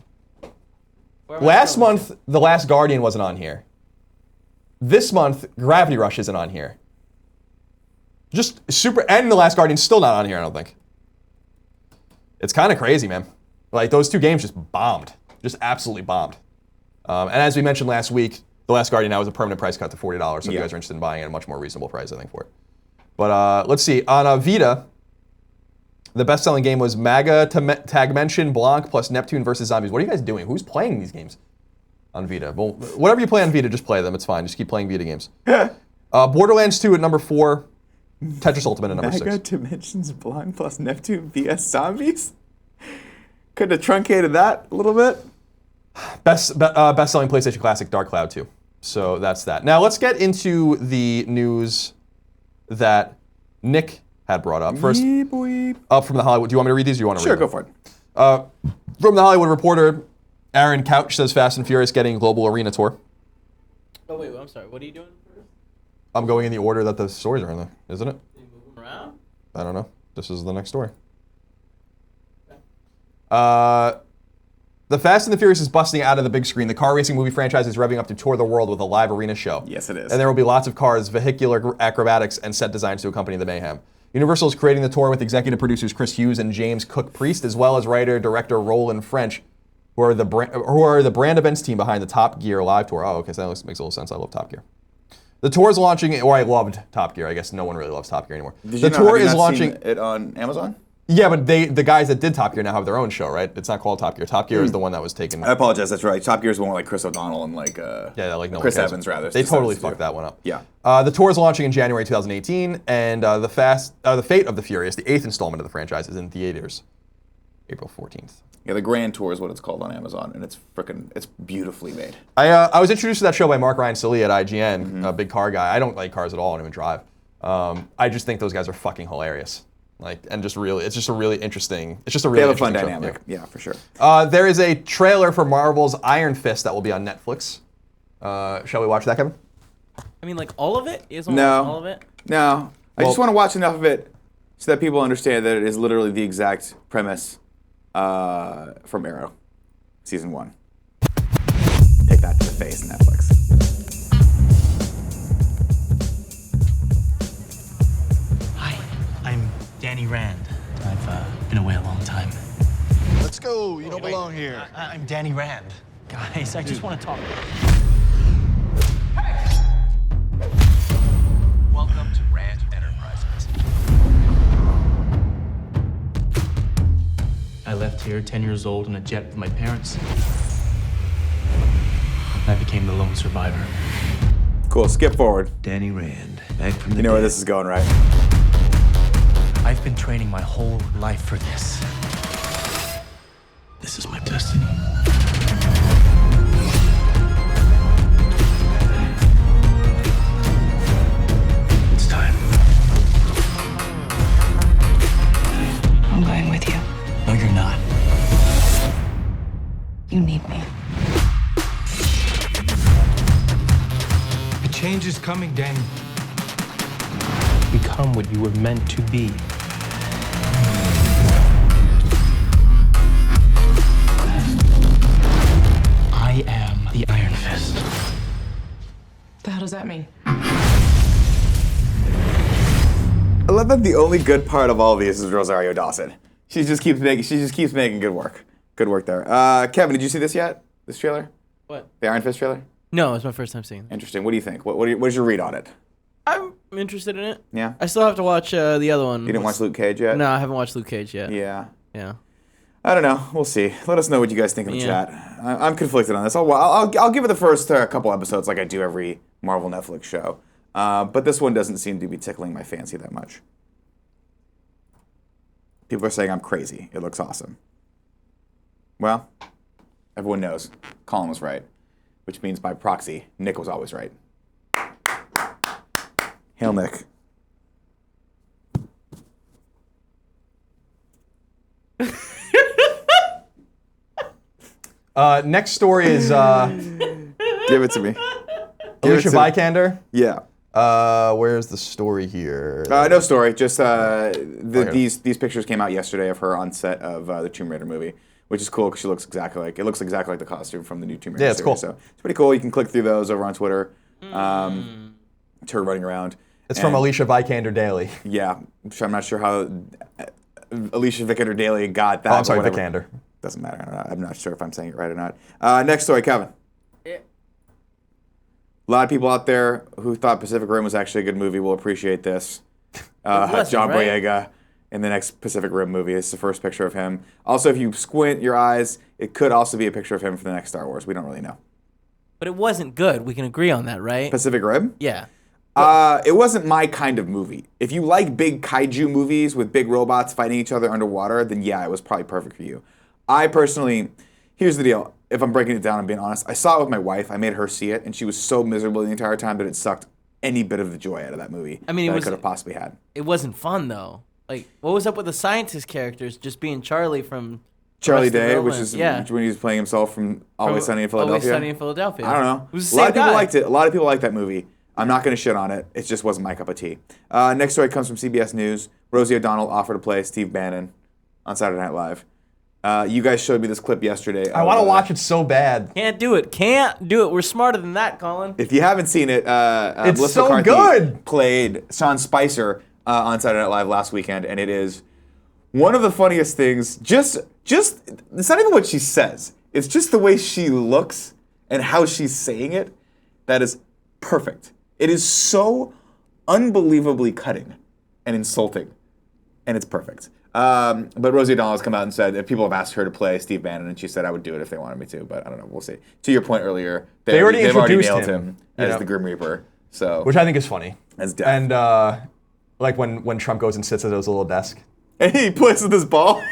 A: last month, The Last Guardian wasn't on here. This month, Gravity Rush isn't on here. Just super, and The Last Guardian's still not on here, I don't think. It's kind of crazy, man. Like, those two games just bombed. Just absolutely bombed. And as we mentioned last week, The Last Guardian now is a permanent price cut to $40, so if you guys are interested in buying it at a much more reasonable price, I think, for it. But let's see. On Vita, the best-selling game was Maga Tagmention Blanc plus Neptune versus Zombies. What are you guys doing? Who's playing these games on Vita? Well, whatever you play on Vita, just play them. It's fine. Just keep playing Vita games. Borderlands 2 at number 4. Tetris Ultimate at number 6.
B: Mega Dimensions Blind plus Neptune vs Zombies. Could have truncated that a little bit.
A: Best-selling PlayStation Classic, Dark Cloud 2. So that's that. Now let's get into the news that Nick had brought up. First, up from the Hollywood. Do you want me to read these? Or do you want to read
B: Sure,
A: them?
B: go for it.
A: From the Hollywood Reporter, Aaron Couch says Fast and Furious getting global arena tour.
C: Oh wait, I'm sorry. What are you doing first?
A: I'm going in the order that the stories are in there, isn't it?
C: Are you moving around?
A: I don't know. This is the next story. The Fast and the Furious is busting out of the big screen. The car racing movie franchise is revving up to tour the world with a live arena show.
B: Yes, it is.
A: And there will be lots of cars, vehicular acrobatics, and set designs to accompany the mayhem. Universal is creating the tour with executive producers Chris Hughes and James Cook Priest, as well as writer-director Roland French, who are the brand events team behind the Top Gear live tour. Oh, okay, so that makes a little sense. I love Top Gear. The tour is launching, or I loved Top Gear. I guess no one really loves Top Gear anymore. The
B: Have
A: tour
B: you
A: is
B: not
A: launching.
B: seen it on Amazon?
A: Yeah, but the guys that did Top Gear now have their own show, right? It's not called Top Gear. Top Gear is the one that was taken.
B: I apologize. That's right. Top Gear is the one with like Chris O'Donnell and like
A: like no one
B: Chris
A: cares.
B: Evans rather.
A: They totally
B: decided to
A: fucked
B: do.
A: that one up.
B: Yeah.
A: The tour is launching in January 2018, and the Fate of the Furious, the 8th installment of the franchise, is in theaters April 14th.
B: Yeah, the Grand Tour is what it's called on Amazon, and it's beautifully made.
A: I was introduced to that show by Mark Ryan Silly at IGN, a big car guy. I don't like cars at all. I don't even drive. I just think those guys are fucking hilarious. It's just a really interesting. It's just a really
B: They have a fun
A: interesting show.
B: dynamic. Yeah, for sure.
A: There is a trailer for Marvel's Iron Fist that will be on Netflix. Shall we watch that, Kevin?
C: I mean, like all of it? Is
B: No.
C: all of it?
B: No, I just want to watch enough of it so that people understand that it is literally the exact premise from Arrow, season 1. Take that to the face, Netflix.
F: Hi, I'm Danny Rand. I've been away a long time.
G: Let's go. You don't belong here.
F: I'm Danny Rand. Guys, I just want to talk.
H: Welcome to Rand Enterprises.
F: I left here 10 years old in a jet with my parents. I became the lone survivor.
B: Cool. Skip forward.
H: Danny Rand, back from the
B: You know where
H: dead.
B: this is going, right?
F: I've been training my whole life for this. This is my destiny. It's time.
I: I'm going with you.
F: No, you're not.
I: You need me.
E: A change is coming, Danny.
F: Become what you were meant to be. I am the Iron Fist.
I: The hell does that mean?
B: I love that the only good part of all of these is Rosario Dawson. She just keeps making good work. Good work there. Kevin, did you see this yet? This trailer?
C: What?
B: The Iron Fist trailer?
C: No, it's my first time seeing it.
B: Interesting. What do you think? What is your read on it?
C: I'm interested in it.
B: Yeah?
C: I still have to watch the other one.
B: You didn't watch Luke Cage yet?
C: No, I haven't watched Luke Cage yet.
B: Yeah.
C: Yeah.
B: I don't know. We'll see. Let us know what you guys think in the
C: Yeah.
B: chat. I'm conflicted on this. I'll give it the first couple episodes like I do every Marvel Netflix show. But this one doesn't seem to be tickling my fancy that much. People are saying I'm crazy. It looks awesome. Well, everyone knows Colin was right, which means by proxy, Nick was always right. Hail, Nick.
A: Next story is
B: Give it to me.
A: Alicia Vikander.
B: Yeah.
A: Where's the story here?
B: No story. Just these pictures came out yesterday of her on set of the Tomb Raider movie, which is cool because she looks exactly like the costume from the new Tomb Raider
A: Yeah, it's
B: series.
A: cool.
B: So it's pretty cool. You can click through those over on Twitter. It's her running around.
A: It's from Alicia Vikander Daily.
B: Yeah, which I'm not sure how Alicia Vikander Daily got that.
A: Oh, I'm sorry,
B: but
A: Vikander.
B: Doesn't matter. I'm not sure if I'm saying it right or not. Next story, Kevin.
C: Yeah.
B: A lot of people out there who thought Pacific Rim was actually a good movie will appreciate this.
C: wasn't,
B: John
C: right?
B: Boyega in the next Pacific Rim movie. It's the first picture of him. Also, if you squint your eyes, it could also be a picture of him for the next Star Wars. We don't really know.
C: But it wasn't good. We can agree on that, right?
B: Pacific Rim?
C: Yeah.
B: It wasn't my kind of movie. If you like big kaiju movies with big robots fighting each other underwater, then yeah, it was probably perfect for you. I personally, here's the deal. If I'm breaking it down and being honest, I saw it with my wife. I made her see it, and she was so miserable the entire time that it sucked any bit of the joy out of that movie
C: I mean,
B: that I could have possibly had.
C: It wasn't fun though. Like, what was up with the scientist characters just being Charlie from
B: Charlie
C: Arrested
B: Day, which
C: Development?
B: is
C: Yeah.
B: when he was playing himself from Always Sunny in Philadelphia.
C: Always Sunny in Philadelphia.
B: I don't know.
C: It was
B: A
C: the
B: lot
C: same
B: of people
C: guy.
B: liked it. A lot of people liked that movie. I'm not going to shit on it. It just wasn't my cup of tea. Next story comes from CBS News. Rosie O'Donnell offered to play Steve Bannon on Saturday Night Live. You guys showed me this clip yesterday.
A: I want to watch it so bad.
C: Can't do it. Can't do it. We're smarter than that, Colin.
B: If you haven't seen it,
A: It's
B: Melissa
A: so
B: McCarthy
A: good.
B: played Sean Spicer on Saturday Night Live last weekend, and it is one of the funniest things. Just it's not even what she says. It's just the way she looks and how she's saying it. That is perfect. It is so unbelievably cutting and insulting, and it's perfect. But Rosie O'Donnell has come out and said if people have asked her to play Steve Bannon, and she said I would do it if they wanted me to, but I don't know. We'll see. To your point earlier, they've already nailed him as the Grim Reaper. So,
A: which I think is funny.
B: As death.
A: And like when Trump goes and sits at his little desk,
B: and he plays with his ball.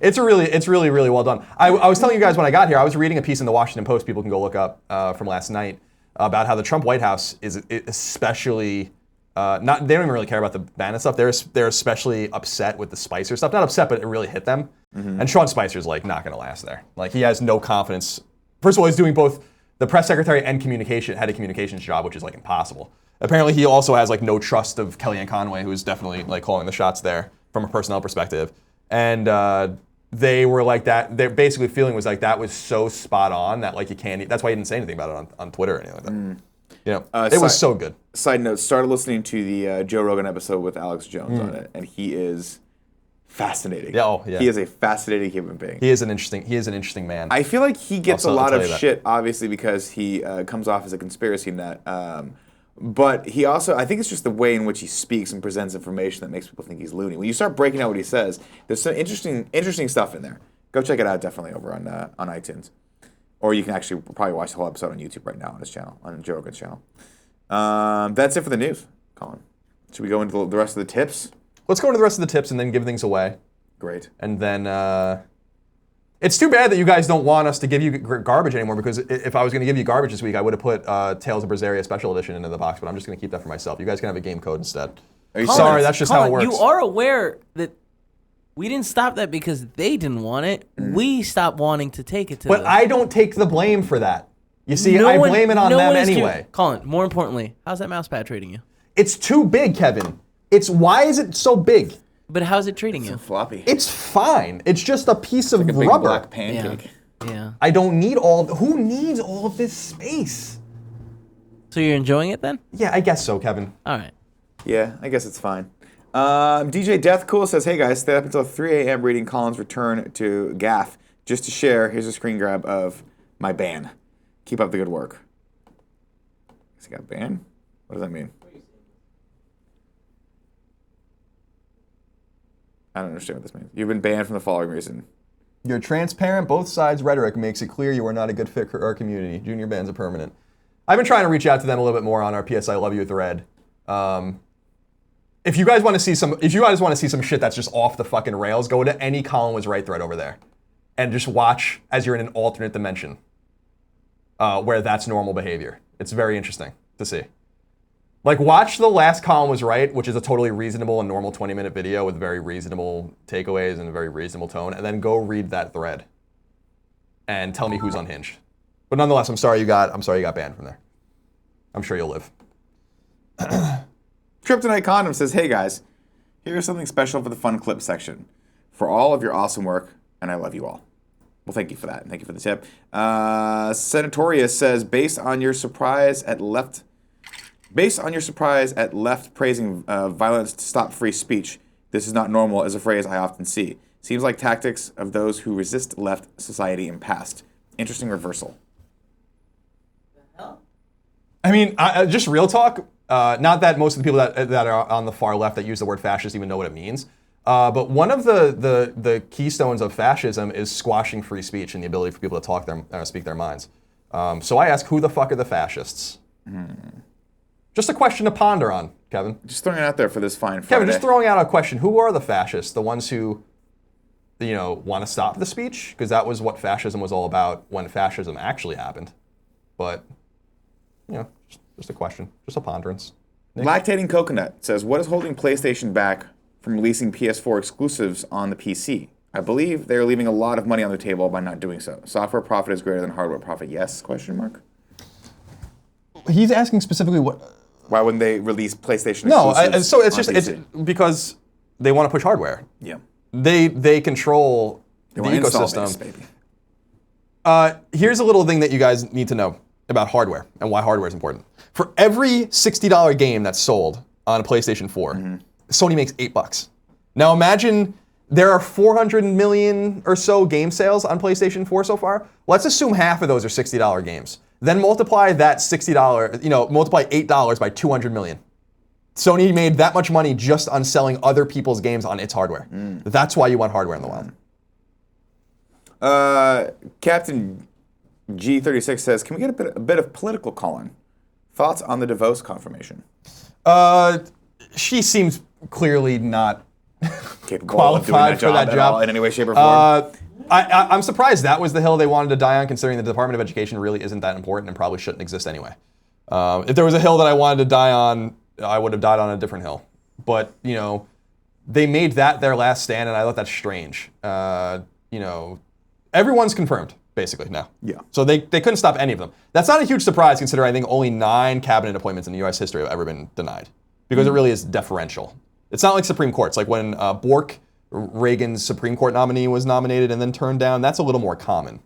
A: It's really well done. I was telling you guys when I got here, I was reading a piece in the Washington Post. People can go look up from last night about how the Trump White House is especially. They don't even really care about the Bannon stuff. They're especially upset with the Spicer stuff. Not upset, but it really hit them. And Sean Spicer's like not going to last there. Like he has no confidence. First of all, he's doing both the press secretary and head of communications job, which is like impossible. Apparently, he also has like no trust of Kellyanne Conway, who's definitely like calling the shots there from a personnel perspective. And they were like that. Their basically feeling was like that was so spot on that like you can't. That's why he didn't say anything about it on Twitter or anything like that. You know, it was so good.
B: Side note: started listening to the Joe Rogan episode with Alex Jones on it, and he is fascinating.
A: Yeah, yeah.
B: He is a fascinating human being.
A: He is an interesting man.
B: I feel like he gets
A: Also,
B: a lot
A: I'll
B: of
A: tell you that.
B: shit, obviously, because he comes off as a conspiracy nut. But he also, I think it's just the way in which he speaks and presents information that makes people think he's loony. When you start breaking out what he says, there's some interesting stuff in there. Go check it out, definitely, over on iTunes. Or you can actually probably watch the whole episode on YouTube right now on his channel, on Joe Rogan's channel. That's it for the news, Colin. Should we go into the rest of the tips?
A: Let's go into the rest of the tips and then give things away.
B: Great.
A: And then it's too bad that you guys don't want us to give you garbage anymore, because if I was going to give you garbage this week, I would have put Tales of Berseria Special Edition into the box, but I'm just going to keep that for myself. You guys can have a game code instead. Sorry, that's just how it works.
C: You are aware that we didn't stop that because they didn't want it. We stopped wanting to take it to them.
A: But I don't take the blame for that. You see, I blame it on them anyway.
C: Colin, more importantly, how's that mouse pad treating you?
A: It's too big, Kevin. Why is it so big?
C: But how's it treating you?
B: So floppy.
A: It's fine. It's just a piece of
B: Like a big
A: rubber.
B: black pancake.
C: Yeah.
A: I don't need who needs all of this space?
C: So you're enjoying it then?
A: Yeah, I guess so, Kevin.
C: All right.
B: Yeah, I guess it's fine. DJ Deathcool says, hey guys, stay up until 3 a.m. reading Colin's return to Gaff. Just to share, here's a screen grab of my ban. Keep up the good work. Has he got banned? What does that mean? I don't understand what this means. You've been banned from the following reason.
A: Your transparent, both sides rhetoric makes it clear you are not a good fit for our community. Junior ban's a permanent. I've been trying to reach out to them a little bit more on our PS I Love You thread. If you guys want to see some shit that's just off the fucking rails, go to any Colin Was Right thread over there, and just watch as you're in an alternate dimension, where that's normal behavior. It's very interesting to see. Like, watch the last Colin Was Right, which is a totally reasonable and normal 20-minute video with very reasonable takeaways and a very reasonable tone, and then go read that thread and tell me who's unhinged. But nonetheless, I'm sorry you got banned from there. I'm sure you'll live.
B: Kryptonite Condom says, hey guys, here's something special for the fun clip section. For all of your awesome work, and I love you all. Well, thank you for that, and thank you for the tip. Senatorius says, based on your surprise at left praising violence to stop free speech, this is not normal is a phrase I often see. Seems like tactics of those who resist left society in past. Interesting reversal.
A: I mean, just real talk. Not that most of the people that are on the far left that use the word fascist even know what it means. But one of the keystones of fascism is squashing free speech and the ability for people to talk speak their minds. So I ask, who the fuck are the fascists? Just a question to ponder on, Kevin.
B: Just throwing it out there for this fine Friday.
A: Kevin, just throwing out a question. Who are the fascists? The ones who, want to stop the speech? Because that was what fascism was all about when fascism actually happened. But, just a question. Just a ponderance. Nick?
B: Lactating Coconut says, what is holding PlayStation back from releasing PS4 exclusives on the PC? I believe they're leaving a lot of money on the table by not doing so. Software profit is greater than hardware profit. Yes? ?
A: He's asking specifically what...
B: Why wouldn't they release PlayStation
A: No,
B: exclusives
A: so it's
B: on
A: just
B: PC?
A: it's because they want to push hardware.
B: Yeah.
A: They control the ecosystem. Here's a little thing that you guys need to know about hardware and why hardware is important. For every $60 game that's sold on a PlayStation 4, Sony makes $8. Now imagine there are 400 million or so game sales on PlayStation 4 so far. Let's assume half of those are $60 games. Then multiply that $60, multiply $8 by 200 million. Sony made that much money just on selling other people's games on its hardware. That's why you want hardware in the wild.
B: Captain G36 says, can we get a bit of political, Colin? Thoughts on the DeVos confirmation?
A: She seems clearly not
B: Capable
A: qualified
B: of doing that job,
A: for that job.
B: At all, in any way, shape, or form?
A: I'm surprised that was the hill they wanted to die on, considering the Department of Education really isn't that important and probably shouldn't exist anyway. If there was a hill that I wanted to die on, I would have died on a different hill. But, they made that their last stand, and I thought that's strange. Everyone's confirmed, basically, now.
B: Yeah.
A: So they couldn't stop any of them. That's not a huge surprise, considering I think only 9 cabinet appointments in the U.S. history have ever been denied. Because it really is deferential. It's not like Supreme Courts. Like when Bork, Reagan's Supreme Court nominee, was nominated and then turned down, that's a little more common.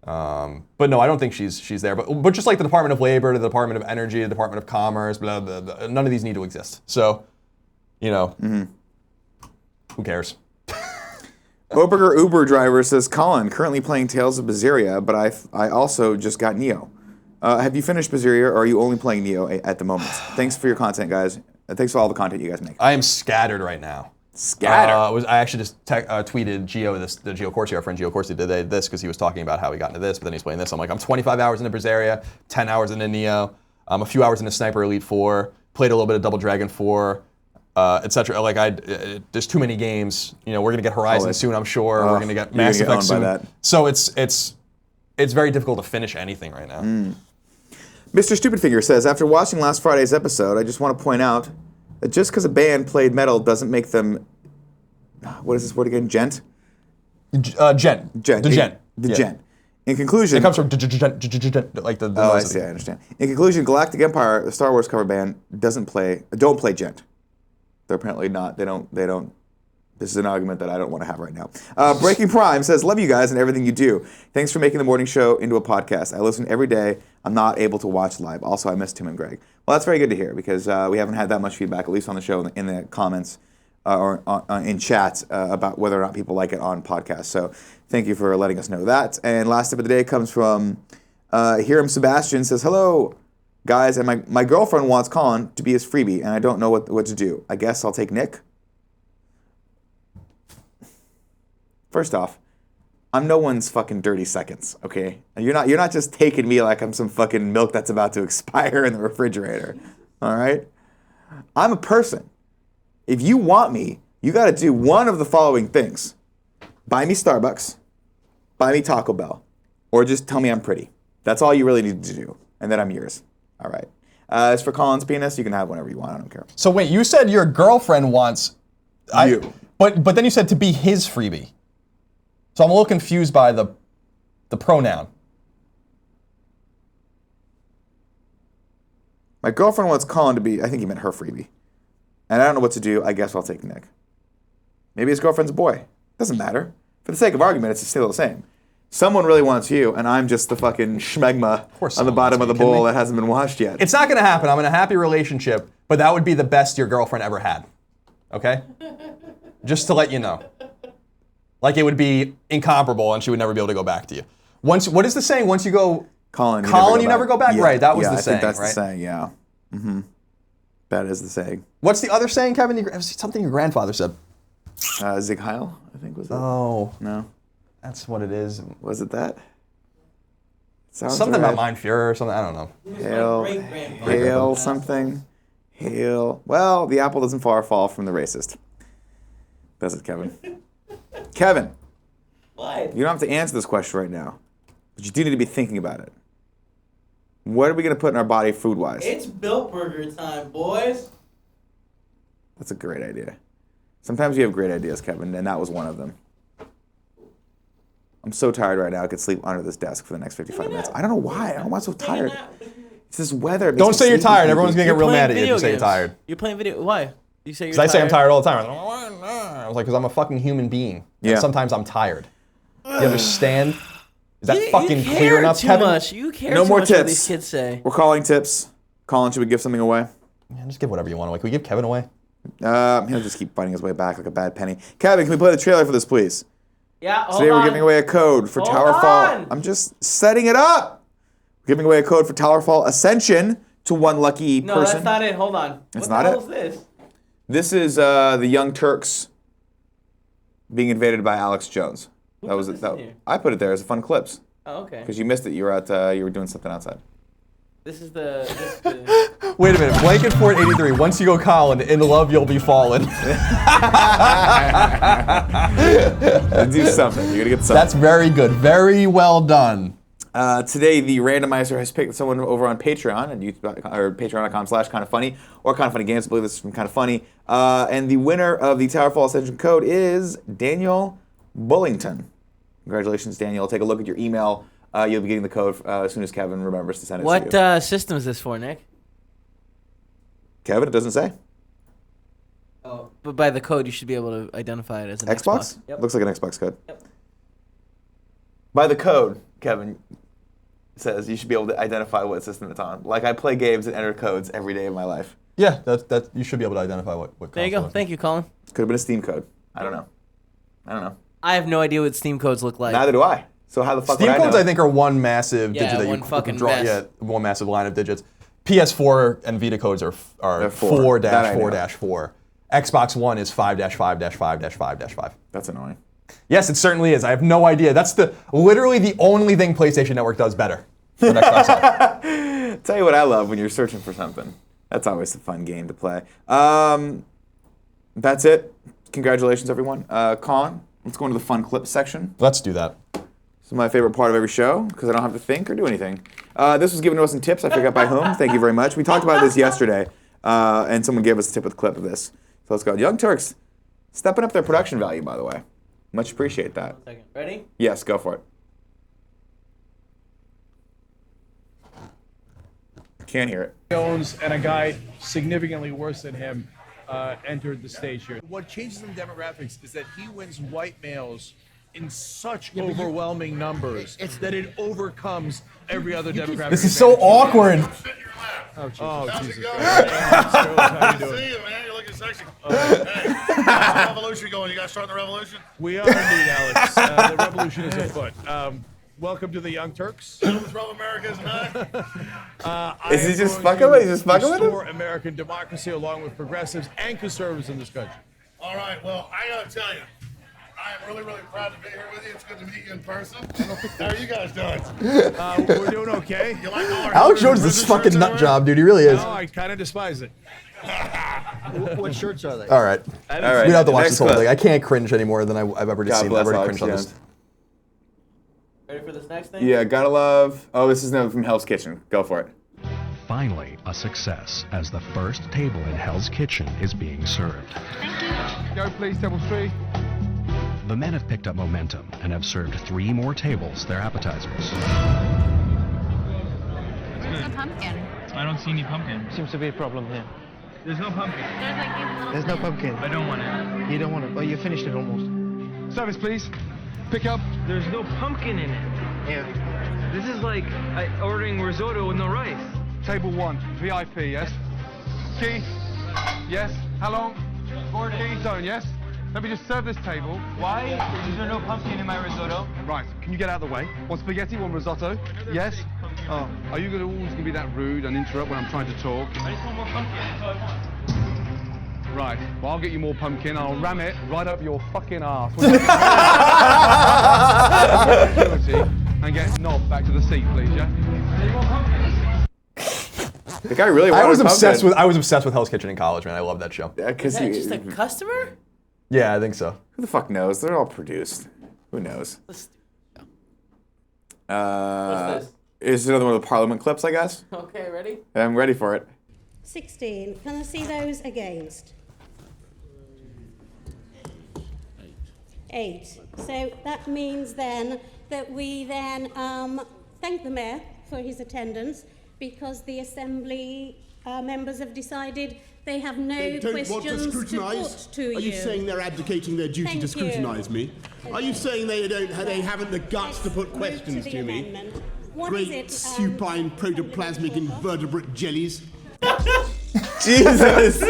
A: But no, I don't think she's there. But just like the Department of Labor, the Department of Energy, the Department of Commerce, blah, blah, blah, none of these need to exist. So, who cares?
B: Oberger Uber driver says, Colin, currently playing Tales of Berseria, but I also just got Neo. Have you finished Berseria, or are you only playing Neo at the moment? Thanks for your content, guys. Thanks for all the content you guys make.
A: I am scattered right now.
B: Scattered?
A: I actually just tweeted the Gio Corsi, our friend Gio Corsi, did this because he was talking about how he got into this, but then he's playing this. I'm like, I'm 25 hours into Berseria, 10 hours into Neo, a few hours into Sniper Elite 4, played a little bit of Double Dragon 4, etc. There's too many games. We're gonna get Horizon soon, I'm sure. We're gonna get Mass Effect soon. By that. So it's very difficult to finish anything right now.
B: Mr. Stupidfinger says, after watching last Friday's episode, I just want to point out that just because a band played metal doesn't make them, what is this word again? Gent?
A: Gent. The gent.
B: The gent. In conclusion,
A: it comes from like the.
B: Oh, I see. I understand. In conclusion, Galactic Empire, the Star Wars cover band, don't play gent. They're apparently not. They don't. This is an argument that I don't want to have right now. Breaking Prime says, love you guys and everything you do. Thanks for making the morning show into a podcast. I listen every day. I'm not able to watch live. Also, I miss Tim and Greg. Well, that's very good to hear because we haven't had that much feedback, at least on the show, in the comments or in chats about whether or not people like it on podcasts. So thank you for letting us know that. And last tip of the day comes from Hiram Sebastian says, hello, guys, and my girlfriend wants Colin to be his freebie, and I don't know what to do. I guess I'll take Nick. First off, I'm no one's fucking dirty seconds, okay? And you're not just taking me like I'm some fucking milk that's about to expire in the refrigerator, all right? I'm a person. If you want me, you got to do one of the following things. Buy me Starbucks, buy me Taco Bell, or just tell me I'm pretty. That's all you really need to do, and then I'm yours, all right? As for Colin's penis, you can have whatever you want. I don't care.
A: So wait, you said your girlfriend wants...
B: You.
A: But then you said to be his freebie. So I'm a little confused by the pronoun.
B: My girlfriend wants Colin to be, I think he meant her freebie. And I don't know what to do. I guess I'll take Nick. Maybe his girlfriend's a boy. Doesn't matter. For the sake of argument, it's still the same. Someone really wants you, and I'm just the fucking schmegma on the bottom of the bowl that hasn't been washed yet.
A: It's not going to happen. I'm in a happy relationship, but that would be the best your girlfriend ever had. Okay? Just to let you know. Like it would be incomparable, and she would never be able to go back to you. What is the saying? Once you go,
B: Colin,
A: you never go back. Yeah. Right? That was the saying.
B: I think that's
A: right?
B: the saying. Yeah. Mm-hmm. That is the saying.
A: What's the other saying, Kevin? Something your grandfather said.
B: Zig Heil, I think was it.
A: Oh
B: no,
A: that's what it is.
B: Was it that?
A: Sounds something right. About Mein Fuhrer or something. I don't know.
B: Hail something. Hail. Well, the apple doesn't far fall from the racist. Does it, Kevin? Kevin.
C: What?
B: You don't have to answer this question right now, but you do need to be thinking about it. What are we going to put in our body food-wise?
C: It's Built Burger time, boys.
B: That's a great idea. Sometimes you have great ideas, Kevin, and that was one of them. I'm so tired right now. I could sleep under this desk for the next 55 minutes. I don't know why. I don't know why I'm so tired. It's this weather.
A: Don't say you're tired. Everyone's going to get real mad at you if you say you're tired.
C: You're playing video. Why? You say you're
A: tired? Because I say I'm tired all the time. I was like, because I'm a fucking human being.
B: Yeah.
A: And sometimes I'm tired. You understand? Is that fucking clear enough, Kevin?
C: Much. You care
B: no
C: too
B: more
C: much
B: tips.
C: what these kids say.
B: We're calling tips. Colin, should we give something away?
A: Yeah, just give whatever you want away. Can we give Kevin away?
B: He'll just keep finding his way back like a bad penny. Kevin, can we play the trailer for this, please?
C: Yeah, hold
B: Today
C: on.
B: we're giving away a code for Towerfall. I'm just setting it up. Giving away a code for Towerfall Ascension to one lucky
C: No,
B: person.
C: that's not it. Hold on.
B: That's
C: what
B: not
C: the hell
B: it?
C: is this?
B: This is the Young Turks being invaded by Alex Jones.
C: Who
B: That was
C: put
B: it.
C: this in here?
B: I put it there as a fun clips
C: Oh, okay.
B: because you missed it. You were you were doing something outside.
C: This is the.
A: Wait a minute. Blanket Fort 83. Once you go Colin, in love you'll be fallen.
B: Do something. You're gonna get something.
A: That's very good. Very well done.
B: Today, the randomizer has picked someone over on Patreon and YouTube, or patreon.com/kindoffunny or Kind of Funny Games. I believe this is from Kind of Funny. And the winner of the Towerfall Ascension code is Daniel Bullington. Congratulations, Daniel. Take a look at your email. You'll be getting the code as soon as Kevin remembers to send it to you.
C: What system is this for, Nick?
B: Kevin, it doesn't say.
C: Oh, but by the code, you should be able to identify it as an
B: Xbox?
C: Yep.
B: Looks like an Xbox code.
C: Yep.
B: By the code, Kevin says you should be able to identify what system it's on. Like I play games and enter codes every day of my life.
A: Yeah, that you should be able to identify what
C: There you go.
A: console.
C: Thank you, Colin.
B: Could have been a Steam code. I don't know.
C: I have no idea what Steam codes look like.
B: Neither do I. So how the fuck
A: Steam
B: would
A: codes,
B: I know?
A: I think, are one massive
C: Yeah,
A: digit that
C: one
A: you
C: fucking
A: draw.
C: mess.
A: Yeah, one massive line of digits. PS4 and Vita codes are
B: They're 4. That I know.
A: 4-4-4. Xbox One is 5-5-5-5-5.
B: That's annoying.
A: Yes, it certainly is. I have no idea. That's literally the only thing PlayStation Network does better than Xbox Live.
B: Tell you what I love when you're searching for something. That's always a fun game to play. That's it. Congratulations, everyone. Colin, let's go into the fun clips section.
A: Let's do that.
B: This is my favorite part of every show because I don't have to think or do anything. This was given to us in tips. I forgot by whom. Thank you very much. We talked about this yesterday, and someone gave us a tip with a clip of this. So let's go. Young Turks, stepping up their production value, by the way. Much appreciate that.
C: 1 second. Ready?
B: Yes, go for it. Can't hear it.
J: Jones and a guy significantly worse than him entered the stage here.
G: What changes in demographics is that he wins white males in such overwhelming numbers that it overcomes every other demographic.
A: This is so awkward.
J: Oh, Jesus.
G: How you doing? See you, man. You're looking sexy. Hey, how's the revolution going? You guys starting the revolution?
J: We are indeed, Alex. The revolution is afoot. Welcome to the Young Turks.
G: What's wrong with America is not.
B: Is he just fucking with? He's just fucking with him?
J: Restore American democracy along with progressives and conservatives in this country.
G: All right. Well, I gotta tell you, I am really, really proud to be here with you. It's good to meet you in person. How are you guys doing?
J: We're doing okay.
G: You like all our
A: Alex Jones is
G: British
A: this fucking
G: shirts
A: nut
G: everywhere?
A: job, dude. He really is.
J: No, I kind of despise it.
G: What shirts are they?
A: All right.
B: All right.
A: We don't have to watch
B: next
A: this whole
B: clip.
A: thing. I can't cringe any more than I've ever just
B: God
A: seen.
B: bless
A: I've already
B: Alex
A: cringed on
B: Jones.
A: this.
C: Ready for this next thing?
B: Yeah, gotta love. Oh, this is from Hell's Kitchen. Go for it.
K: Finally, a success as the first table in Hell's Kitchen is being served.
J: Go, please, table 3.
K: The men have picked up momentum and have served 3 more tables their appetizers.
I: Where's the pumpkin?
F: I don't see any pumpkin.
L: Seems to be a problem here.
F: There's no pumpkin.
I: There's like these little.
L: There's no pumpkin.
F: I don't want it.
L: You don't want it. Oh, you finished it almost.
J: Service, please. Pick up.
F: There's no pumpkin in it.
L: Yeah.
F: This is like ordering risotto with no rice.
J: Table 1, VIP, yes? Key? Yes? How long? 4 days. Zone, yes? Let me just serve this table.
F: Why is there no pumpkin in my risotto?
J: Right, can you get out of the way? One spaghetti, one risotto? Yes? Oh, are you always gonna be that rude and interrupt when I'm trying to talk?
F: I just want more pumpkin. That's all I want.
J: Right, well I'll get you more pumpkin, I'll ram it right up your fucking ass. And get knobbed back to the seat, please, yeah?
B: The guy really wanted
A: I was obsessed
B: pumpkin.
A: with Hell's Kitchen in college, man. I love that show.
B: Yeah,
C: Is
B: 'cause
C: that just a customer?
A: Yeah, I think so.
B: who the fuck knows? They're all produced. Who knows?
C: What's this?
B: Is another one of the Parliament clips, I guess?
C: Okay, ready?
B: I'm ready for it.
M: 16. Can I see those against? 8. So that means then that we then thank the Mayor for his attendance because the Assembly members have decided they have no
N: They don't
M: questions
N: want to scrutinise?
M: put to you.
N: Are you saying they're abdicating their duty
M: Thank
N: to scrutinise
M: you.
N: me? Are you saying they haven't the guts to put questions
M: the
N: to me?
M: amendment. What
N: Great
M: is it?
N: supine protoplasmic invertebrate jellies.
B: Jesus!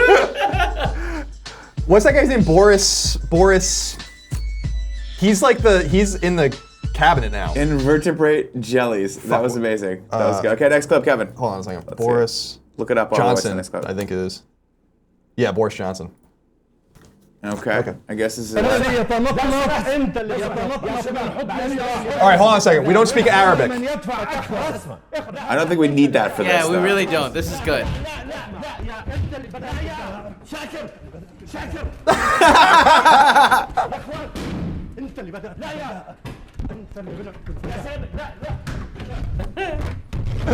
A: What's that guy's name? Boris. He's in the cabinet now.
B: Invertebrate jellies. That was amazing. That was good. Okay, next clip, Kevin.
A: Hold on a second. Boris
B: Look it up. While we watch the
A: Johnson,
B: next clip.
A: I think it is. Yeah, Boris Johnson.
B: Okay. I guess this is.
A: All right, hold on a second. We don't speak Arabic.
B: I don't think we need that for this.
C: Yeah, we
B: though.
C: really don't. This is good.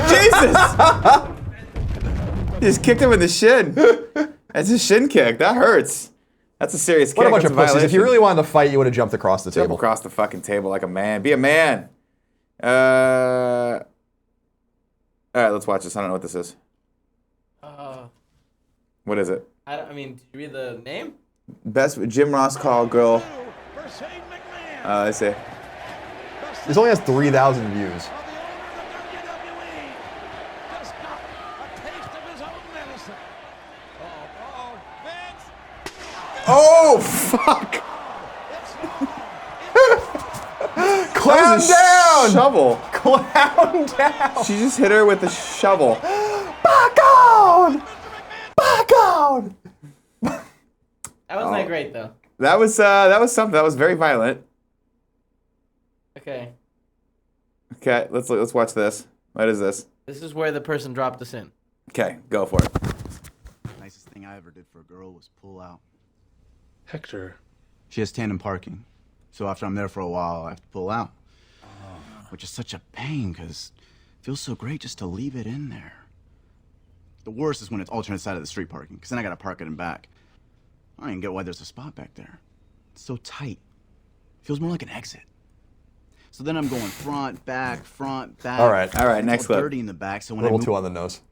B: Jesus! He just kicked him in the shin. That's a shin kick. That hurts. That's a serious kick.
A: What a bunch
B: That's
A: of pussies. If you
B: violation.
A: really wanted to fight, you would have jumped across the
B: Jump
A: table.
B: across the fucking table like a man. Be a man. All right, let's watch this. I don't know what this is. What is it?
C: I mean, did you read the name?
B: Best Jim Ross call girl. Let's see.
A: This only has 3,000 views.
B: Oh, fuck!
A: Clown down!
B: Shovel.
A: Clown down!
B: She just hit her with the shovel.
A: Back on! Back on!
C: That wasn't that great though.
B: That was something. That was very violent.
C: Okay.
B: Okay, let's watch this. What is this?
C: This is where the person dropped us in.
B: Okay, go for it.
O: Nicest thing I ever did for a girl was pull out.
E: Hector.
O: She has tandem parking, so after I'm there for a while, I have to pull out. Which is such a pain, because it feels so great just to leave it in there. The worst is when it's alternate side of the street parking, because then I gotta park it in back. I don't even get why there's a spot back there. It's so tight. Feels more like an exit. So then I'm going front, back.
A: All right,
B: next
O: It's
B: clip.
O: all dirty in the back, so
A: A
O: when
A: little
O: I move,
A: too on the nose.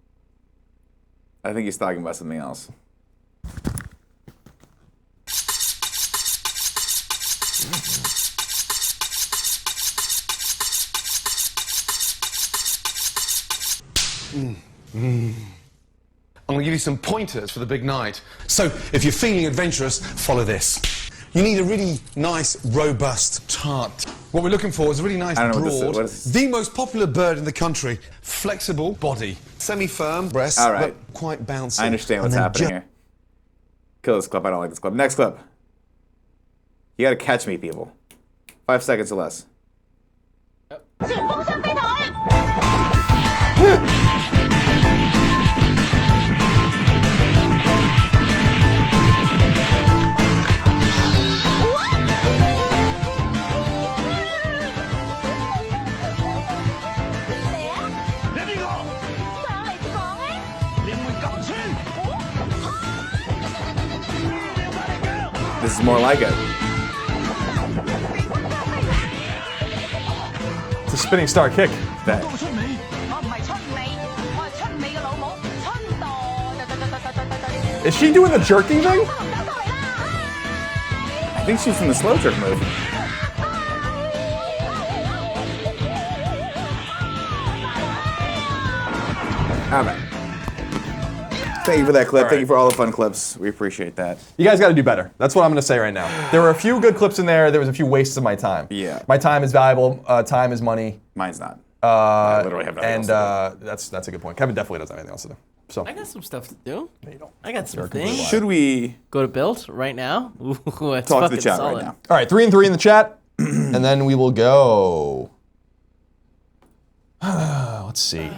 B: I think he's talking about something else.
E: I'm gonna give you some pointers for the big night. So, if you're feeling adventurous, follow this. You need a really nice, robust tart. What we're looking for is a really nice,
B: I don't know
E: broad,
B: what this is.
E: the most popular bird in the country, flexible body, semi-firm breasts,
B: All right.
E: but quite bouncy.
B: I understand what's
E: And then
B: happening here. Kill this clip. I don't like this clip. Next clip. You gotta catch me, people. 5 seconds or less. This is more like it.
A: It's a spinning star kick.
B: That.
A: Is she doing the jerking thing?
B: I think she's from the slow jerk move. All right. Thank you for that clip. Thank you for all the fun clips. We appreciate that.
A: You guys got to do better. That's what I'm going to say right now. There were a few good clips in there. There was a few wastes of my time.
B: Yeah.
A: My time is valuable. Time is money.
B: Mine's not. I literally have nothing else to
A: that's a good point. Kevin definitely doesn't have anything else to do. So
C: I got some stuff to do.
A: No, you don't.
C: I got some
A: You're a complete
C: things.
A: liar.
B: Should we
C: Go to Built right now? Ooh, that's
B: talk to
C: fucking
B: the chat
C: solid.
B: right now?
A: All right, 3 and 3 in the chat, and then we will go. Let's see.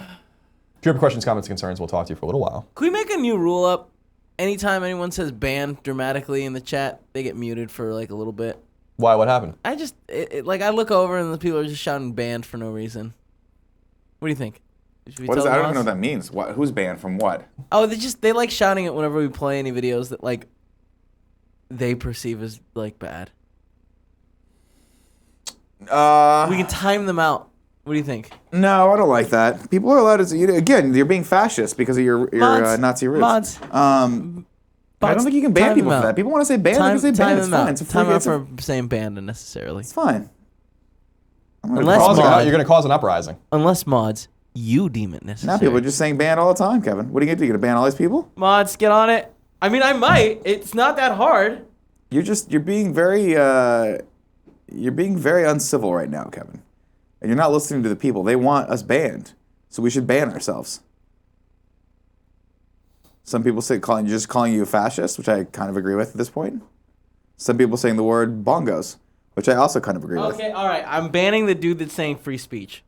A: If you have questions, comments, concerns, we'll talk to you for a little while.
C: Can we make a new rule up? Anytime anyone says ban dramatically in the chat, they get muted for like a little bit.
A: Why? What happened?
C: I just, like, I look over and the people are just shouting banned for no reason. What do you think? Should we
B: What is
C: tell
B: that? I
C: them
B: don't even know
C: us?
B: what that means. What? Who's banned from what?
C: Oh, they like shouting it whenever we play any videos that, like, they perceive as, like, bad. We can time them out. What do you think?
B: No, I don't like that. People are allowed to. Again, you're being fascist because of your
C: Mods,
B: Nazi roots.
C: mods.
B: I don't think you can ban
C: Time
B: people
C: them
B: for
C: out.
B: that. People want to say ban. They can say ban.
C: Time
B: It's
C: them
B: fine.
C: out.
B: It's a free.
C: Time out
B: It's,
C: for saying banned unnecessarily.
B: it's fine.
C: Unless
A: You're going to cause an uprising.
C: Unless mods, you deem it necessary.
B: Now people are just saying ban all the time, Kevin. What are you gonna do? You gonna ban all these people?
C: Mods, get on it. I mean, I might. It's not that hard.
B: You're being very uncivil right now, Kevin. and you're not listening to the people. They want us banned, so we should ban ourselves. Some people say calling you a fascist, which I kind of agree with at this point. Some people saying the word bongos, which I also kind of agree with.
C: Okay, all right. I'm banning the dude that's saying free speech.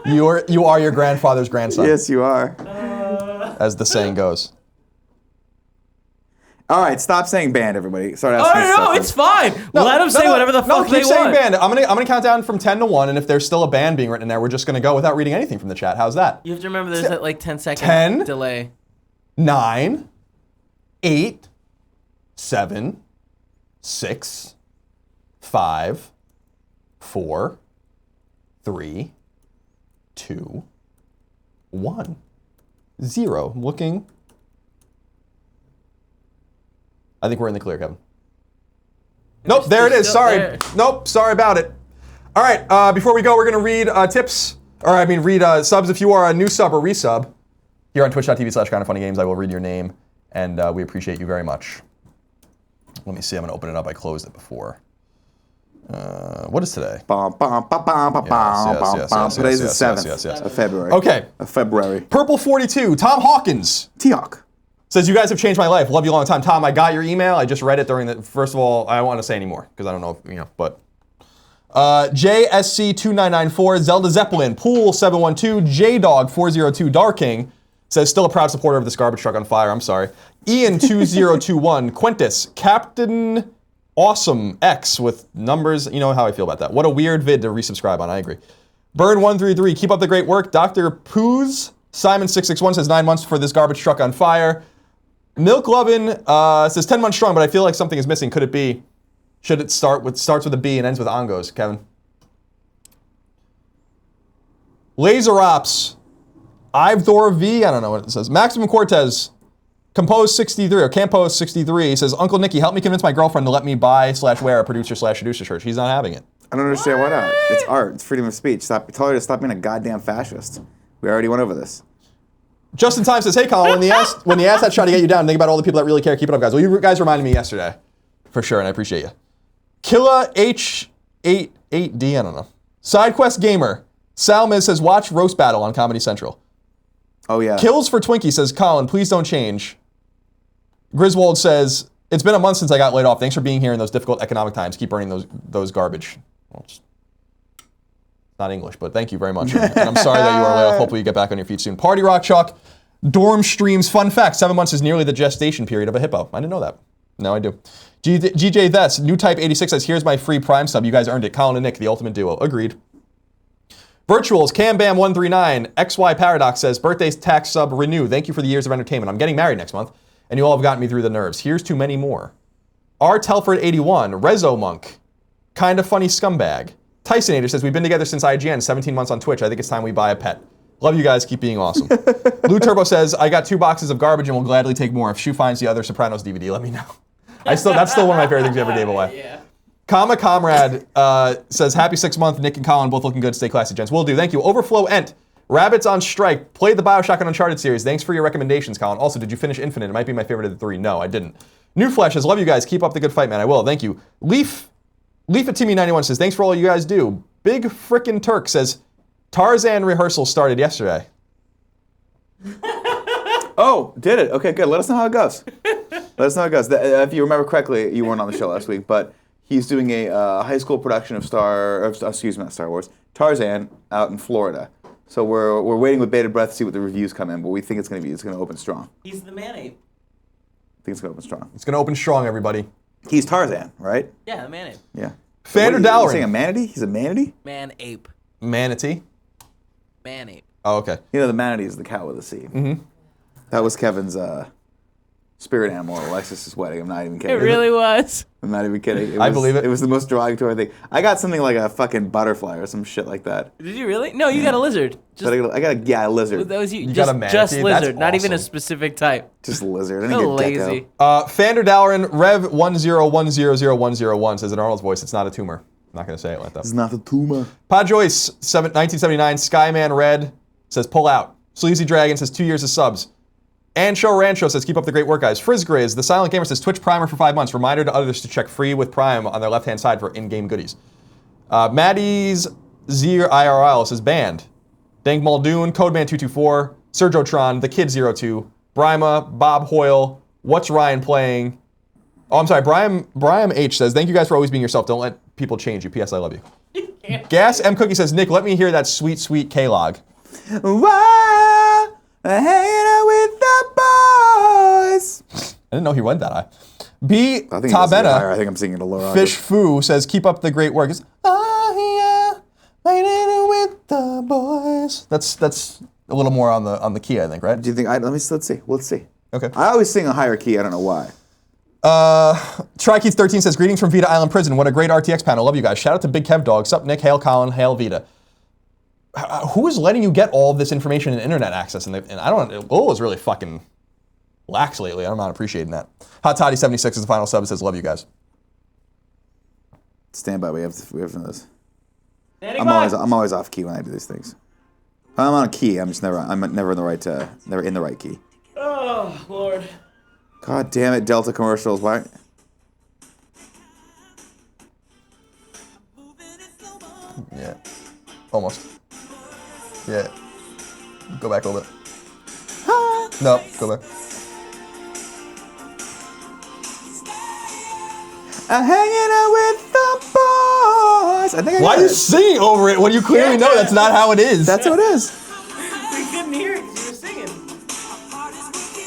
A: You are your grandfather's grandson.
B: Yes, you are.
A: As the saying goes.
B: All right, stop saying banned, everybody. Start
C: Oh,
B: asking me
C: no,
B: stuff.
C: it's fine. Let them say whatever the fuck they
A: keep saying
C: want.
A: banned. I'm gonna count down from 10 to 1, and if there's still a ban being written in there, we're just gonna go without reading anything from the chat. How's that?
C: You have to remember there's that like 10-second
A: 10,
C: delay.
A: 9, 8, 7, 6, 5, 4, 3, 2, 1, 0. Looking. I think we're in the clear, Kevin. Nope, there it is. Sorry.
C: There.
A: Nope, sorry about it. All right, before we go, we're going to read tips, read subs. If you are a new sub or resub here on twitch.tv/kindafunnygames, I will read your name, and we appreciate you very much. Let me see. I'm going to open it up. I closed it before. What is today?
B: Today's the 7th of February.
A: Okay.
B: Of February.
A: Purple42, Tom Hawkins.
B: T-Hawk.
A: Says, you guys have changed my life. Love you a long time. Tom, I got your email. I just read it during the... First of all, I don't want to say anymore because I don't know if, but... JSC2994, Zelda Zeppelin, Pool712, JDog402, Darking says, still a proud supporter of this garbage truck on fire. I'm sorry. Ian2021, Quintus, Captain Awesome X with numbers. You know how I feel about that. What a weird vid to resubscribe on. I agree. Burn133, keep up the great work. Dr. Poos, Simon661 says 9 months for this garbage truck on fire. Milk Lovin says 10 months strong, but I feel like something is missing. Could it be? Should it starts with a B and ends with Ongos, Kevin? Laser Ops, Ivdor V, I don't know what it says. Maximum Cortez, Compose 63 or Campose 63 says, Uncle Nicky, help me convince my girlfriend to let me buy/wear a producer/seducer shirt. She's not having it.
B: I don't understand why not. It's art. It's freedom of speech. Tell her to stop being a goddamn fascist. We already went over this.
A: Justin Time says, hey Colin, when the ass that's trying to get you down, think about all the people that really care. Keep it up, guys. Well, you guys reminded me yesterday, for sure, and I appreciate you. Killa H88D, I don't know. SideQuest Gamer, Sal Miz says, watch Roast Battle on Comedy Central.
B: Oh yeah.
A: Kills for Twinkie says, Colin, please don't change. Griswold says, it's been a month since I got laid off. Thanks for being here in those difficult economic times. Keep burning those garbage. Well, not English, but thank you very much. And I'm sorry that you are laid off. Hopefully you get back on your feet soon. Party Rock Chuck, Dorm Streams, fun fact, 7 months is nearly the gestation period of a hippo. I didn't know that. Now I do. GJ Thess, New Type 86 says, here's my free Prime sub. You guys earned it. Colin and Nick, the ultimate duo. Agreed. Virtuals, CamBam139, XY Paradox says, birthday tax sub renew. Thank you for the years of entertainment. I'm getting married next month, and you all have gotten me through the nerves. Here's to many more. R. Telford81, Rezo Monk, Kinda Funny Scumbag. Tysonator says, we've been together since IGN, 17 months on Twitch. I think it's time we buy a pet. Love you guys. Keep being awesome. Lou Turbo says, I got 2 boxes of garbage and will gladly take more. If Shu finds the other Sopranos DVD, let me know. That's still one of my favorite things we ever gave away.
C: Yeah.
A: Comma Comrade says, happy 6th month. Nick and Colin both looking good. Stay classy, gents. Will do. Thank you. Overflow Ent. Rabbits on Strike. Played the Bioshock and Uncharted series. Thanks for your recommendations, Colin. Also, did you finish Infinite? It might be my favorite of the 3. No, I didn't. New Flesh says, love you guys. Keep up the good fight, man. I will. Thank you. Leaf at Timmy91 says, thanks for all you guys do. Big Frickin' Turk says, Tarzan rehearsal started yesterday.
B: Oh, did it? Okay, good. Let us know how it goes. Let us know how it goes. If you remember correctly, you weren't on the show last week, but he's doing a high school production of not Star Wars, Tarzan out in Florida. So we're waiting with bated breath to see what the reviews come in, but we think it's going to open strong.
C: He's the man-ape.
B: I think it's going to open strong.
A: It's going to open strong, everybody.
B: He's Tarzan, right?
C: Yeah, the man-ape.
B: Yeah.
A: Fander
B: Are you
A: Dowling.
B: saying a manatee? He's a manatee?
C: Man-ape.
A: Manatee?
C: Man-ape.
A: Oh, okay.
B: You know, the manatee is the cow with a C.
A: Mm-hmm.
B: That was Kevin's spirit animal at Alexis' wedding. I'm not even kidding.
C: It really was.
B: I'm not even kidding.
A: I believe it.
B: It was the most derogatory thing. I got something like a fucking butterfly or some shit like that.
C: Did you really? No, you got a lizard.
B: But I got a lizard.
C: That was you.
A: got a manatee?
C: Just lizard,
A: That's
C: not even a
A: awesome.
C: specific type.
B: Just lizard. I
C: So
B: didn't get
C: lazy.
B: gecko.
A: Fander Dowling, Rev101000101 says, in Arnold's voice, it's not a tumor. I'm not going to say it like that.
B: It's not a tumor.
A: Pod Joyce, 1979, Skyman Red says, pull out. Sleazy Dragon says, 2 years of subs. And Show Rancho says, keep up the great work, guys. Frizzgriz, the Silent Gamer says, Twitch Primer for 5 months. Reminder to others to check free with Prime on their left-hand side for in-game goodies. Maddie's Zir IRL says, banned. Dank Muldoon, Codeman224, Sergotron, The Kid 02, Brima, Bob Hoyle, What's Ryan Playing? Oh, I'm sorry, Brian H says, thank you guys for always being yourself. Don't let people change you. P.S. I love you. Gas M Cookie says, Nick, let me hear that sweet, sweet K-Log.
B: Wow, hanging out with the boys.
A: I didn't know he went that high. B.
B: I think I
A: Tabena,
B: think I'm singing a lower
A: Fish Foo says, keep up the great work. It's, oh, yeah, hanging with the boys. That's a little more on the key, I think, right?
B: Do you think? Let's see. Let's see.
A: Okay.
B: I always sing a higher key. I don't know why.
A: Trikeith13 says, greetings from Vita Island Prison. What a great RTX panel. Love you guys. Shout out to Big Kev Dog. Sup, Nick? Hail, Colin. Hail, Vita. Who is letting you get all of this information and internet access? And I don't. Lowell is really fucking lax lately. I'm not appreciating that. Hot Toddy 76 is the final sub. It says, love you guys.
B: Stand by. We have to know this.
C: I'm
B: always off key when I do these things. I'm on a key. I'm never in the right key.
C: Oh Lord.
B: God damn it, Delta commercials. Why?
A: Yeah. Almost. Yeah. Go back a little bit. No, go back.
B: I'm hanging out with the boys. I think
A: Why are you singing over it when you clearly know that's not how it is?
B: That's how it is.
C: We couldn't hear it 'cause you were singing.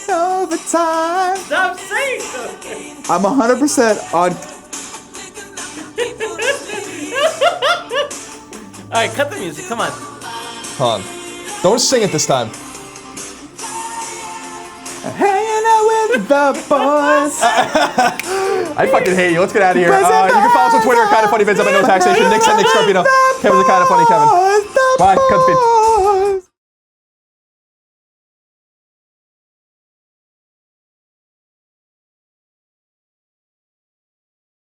B: Overtime.
C: Stop saying something.
B: I'm 100% on.
C: All right, cut the music. Come on.
A: Hold on. Don't sing it this time.
B: Hanging out with the boys.
A: I fucking hate you. Let's get out of here. You can follow us on Twitter at Kinda Funny Vids. I'm at No Taxation. Nick Scarpino. Kevin's the Kinda Funny Kevin. Bye. Cut the feed.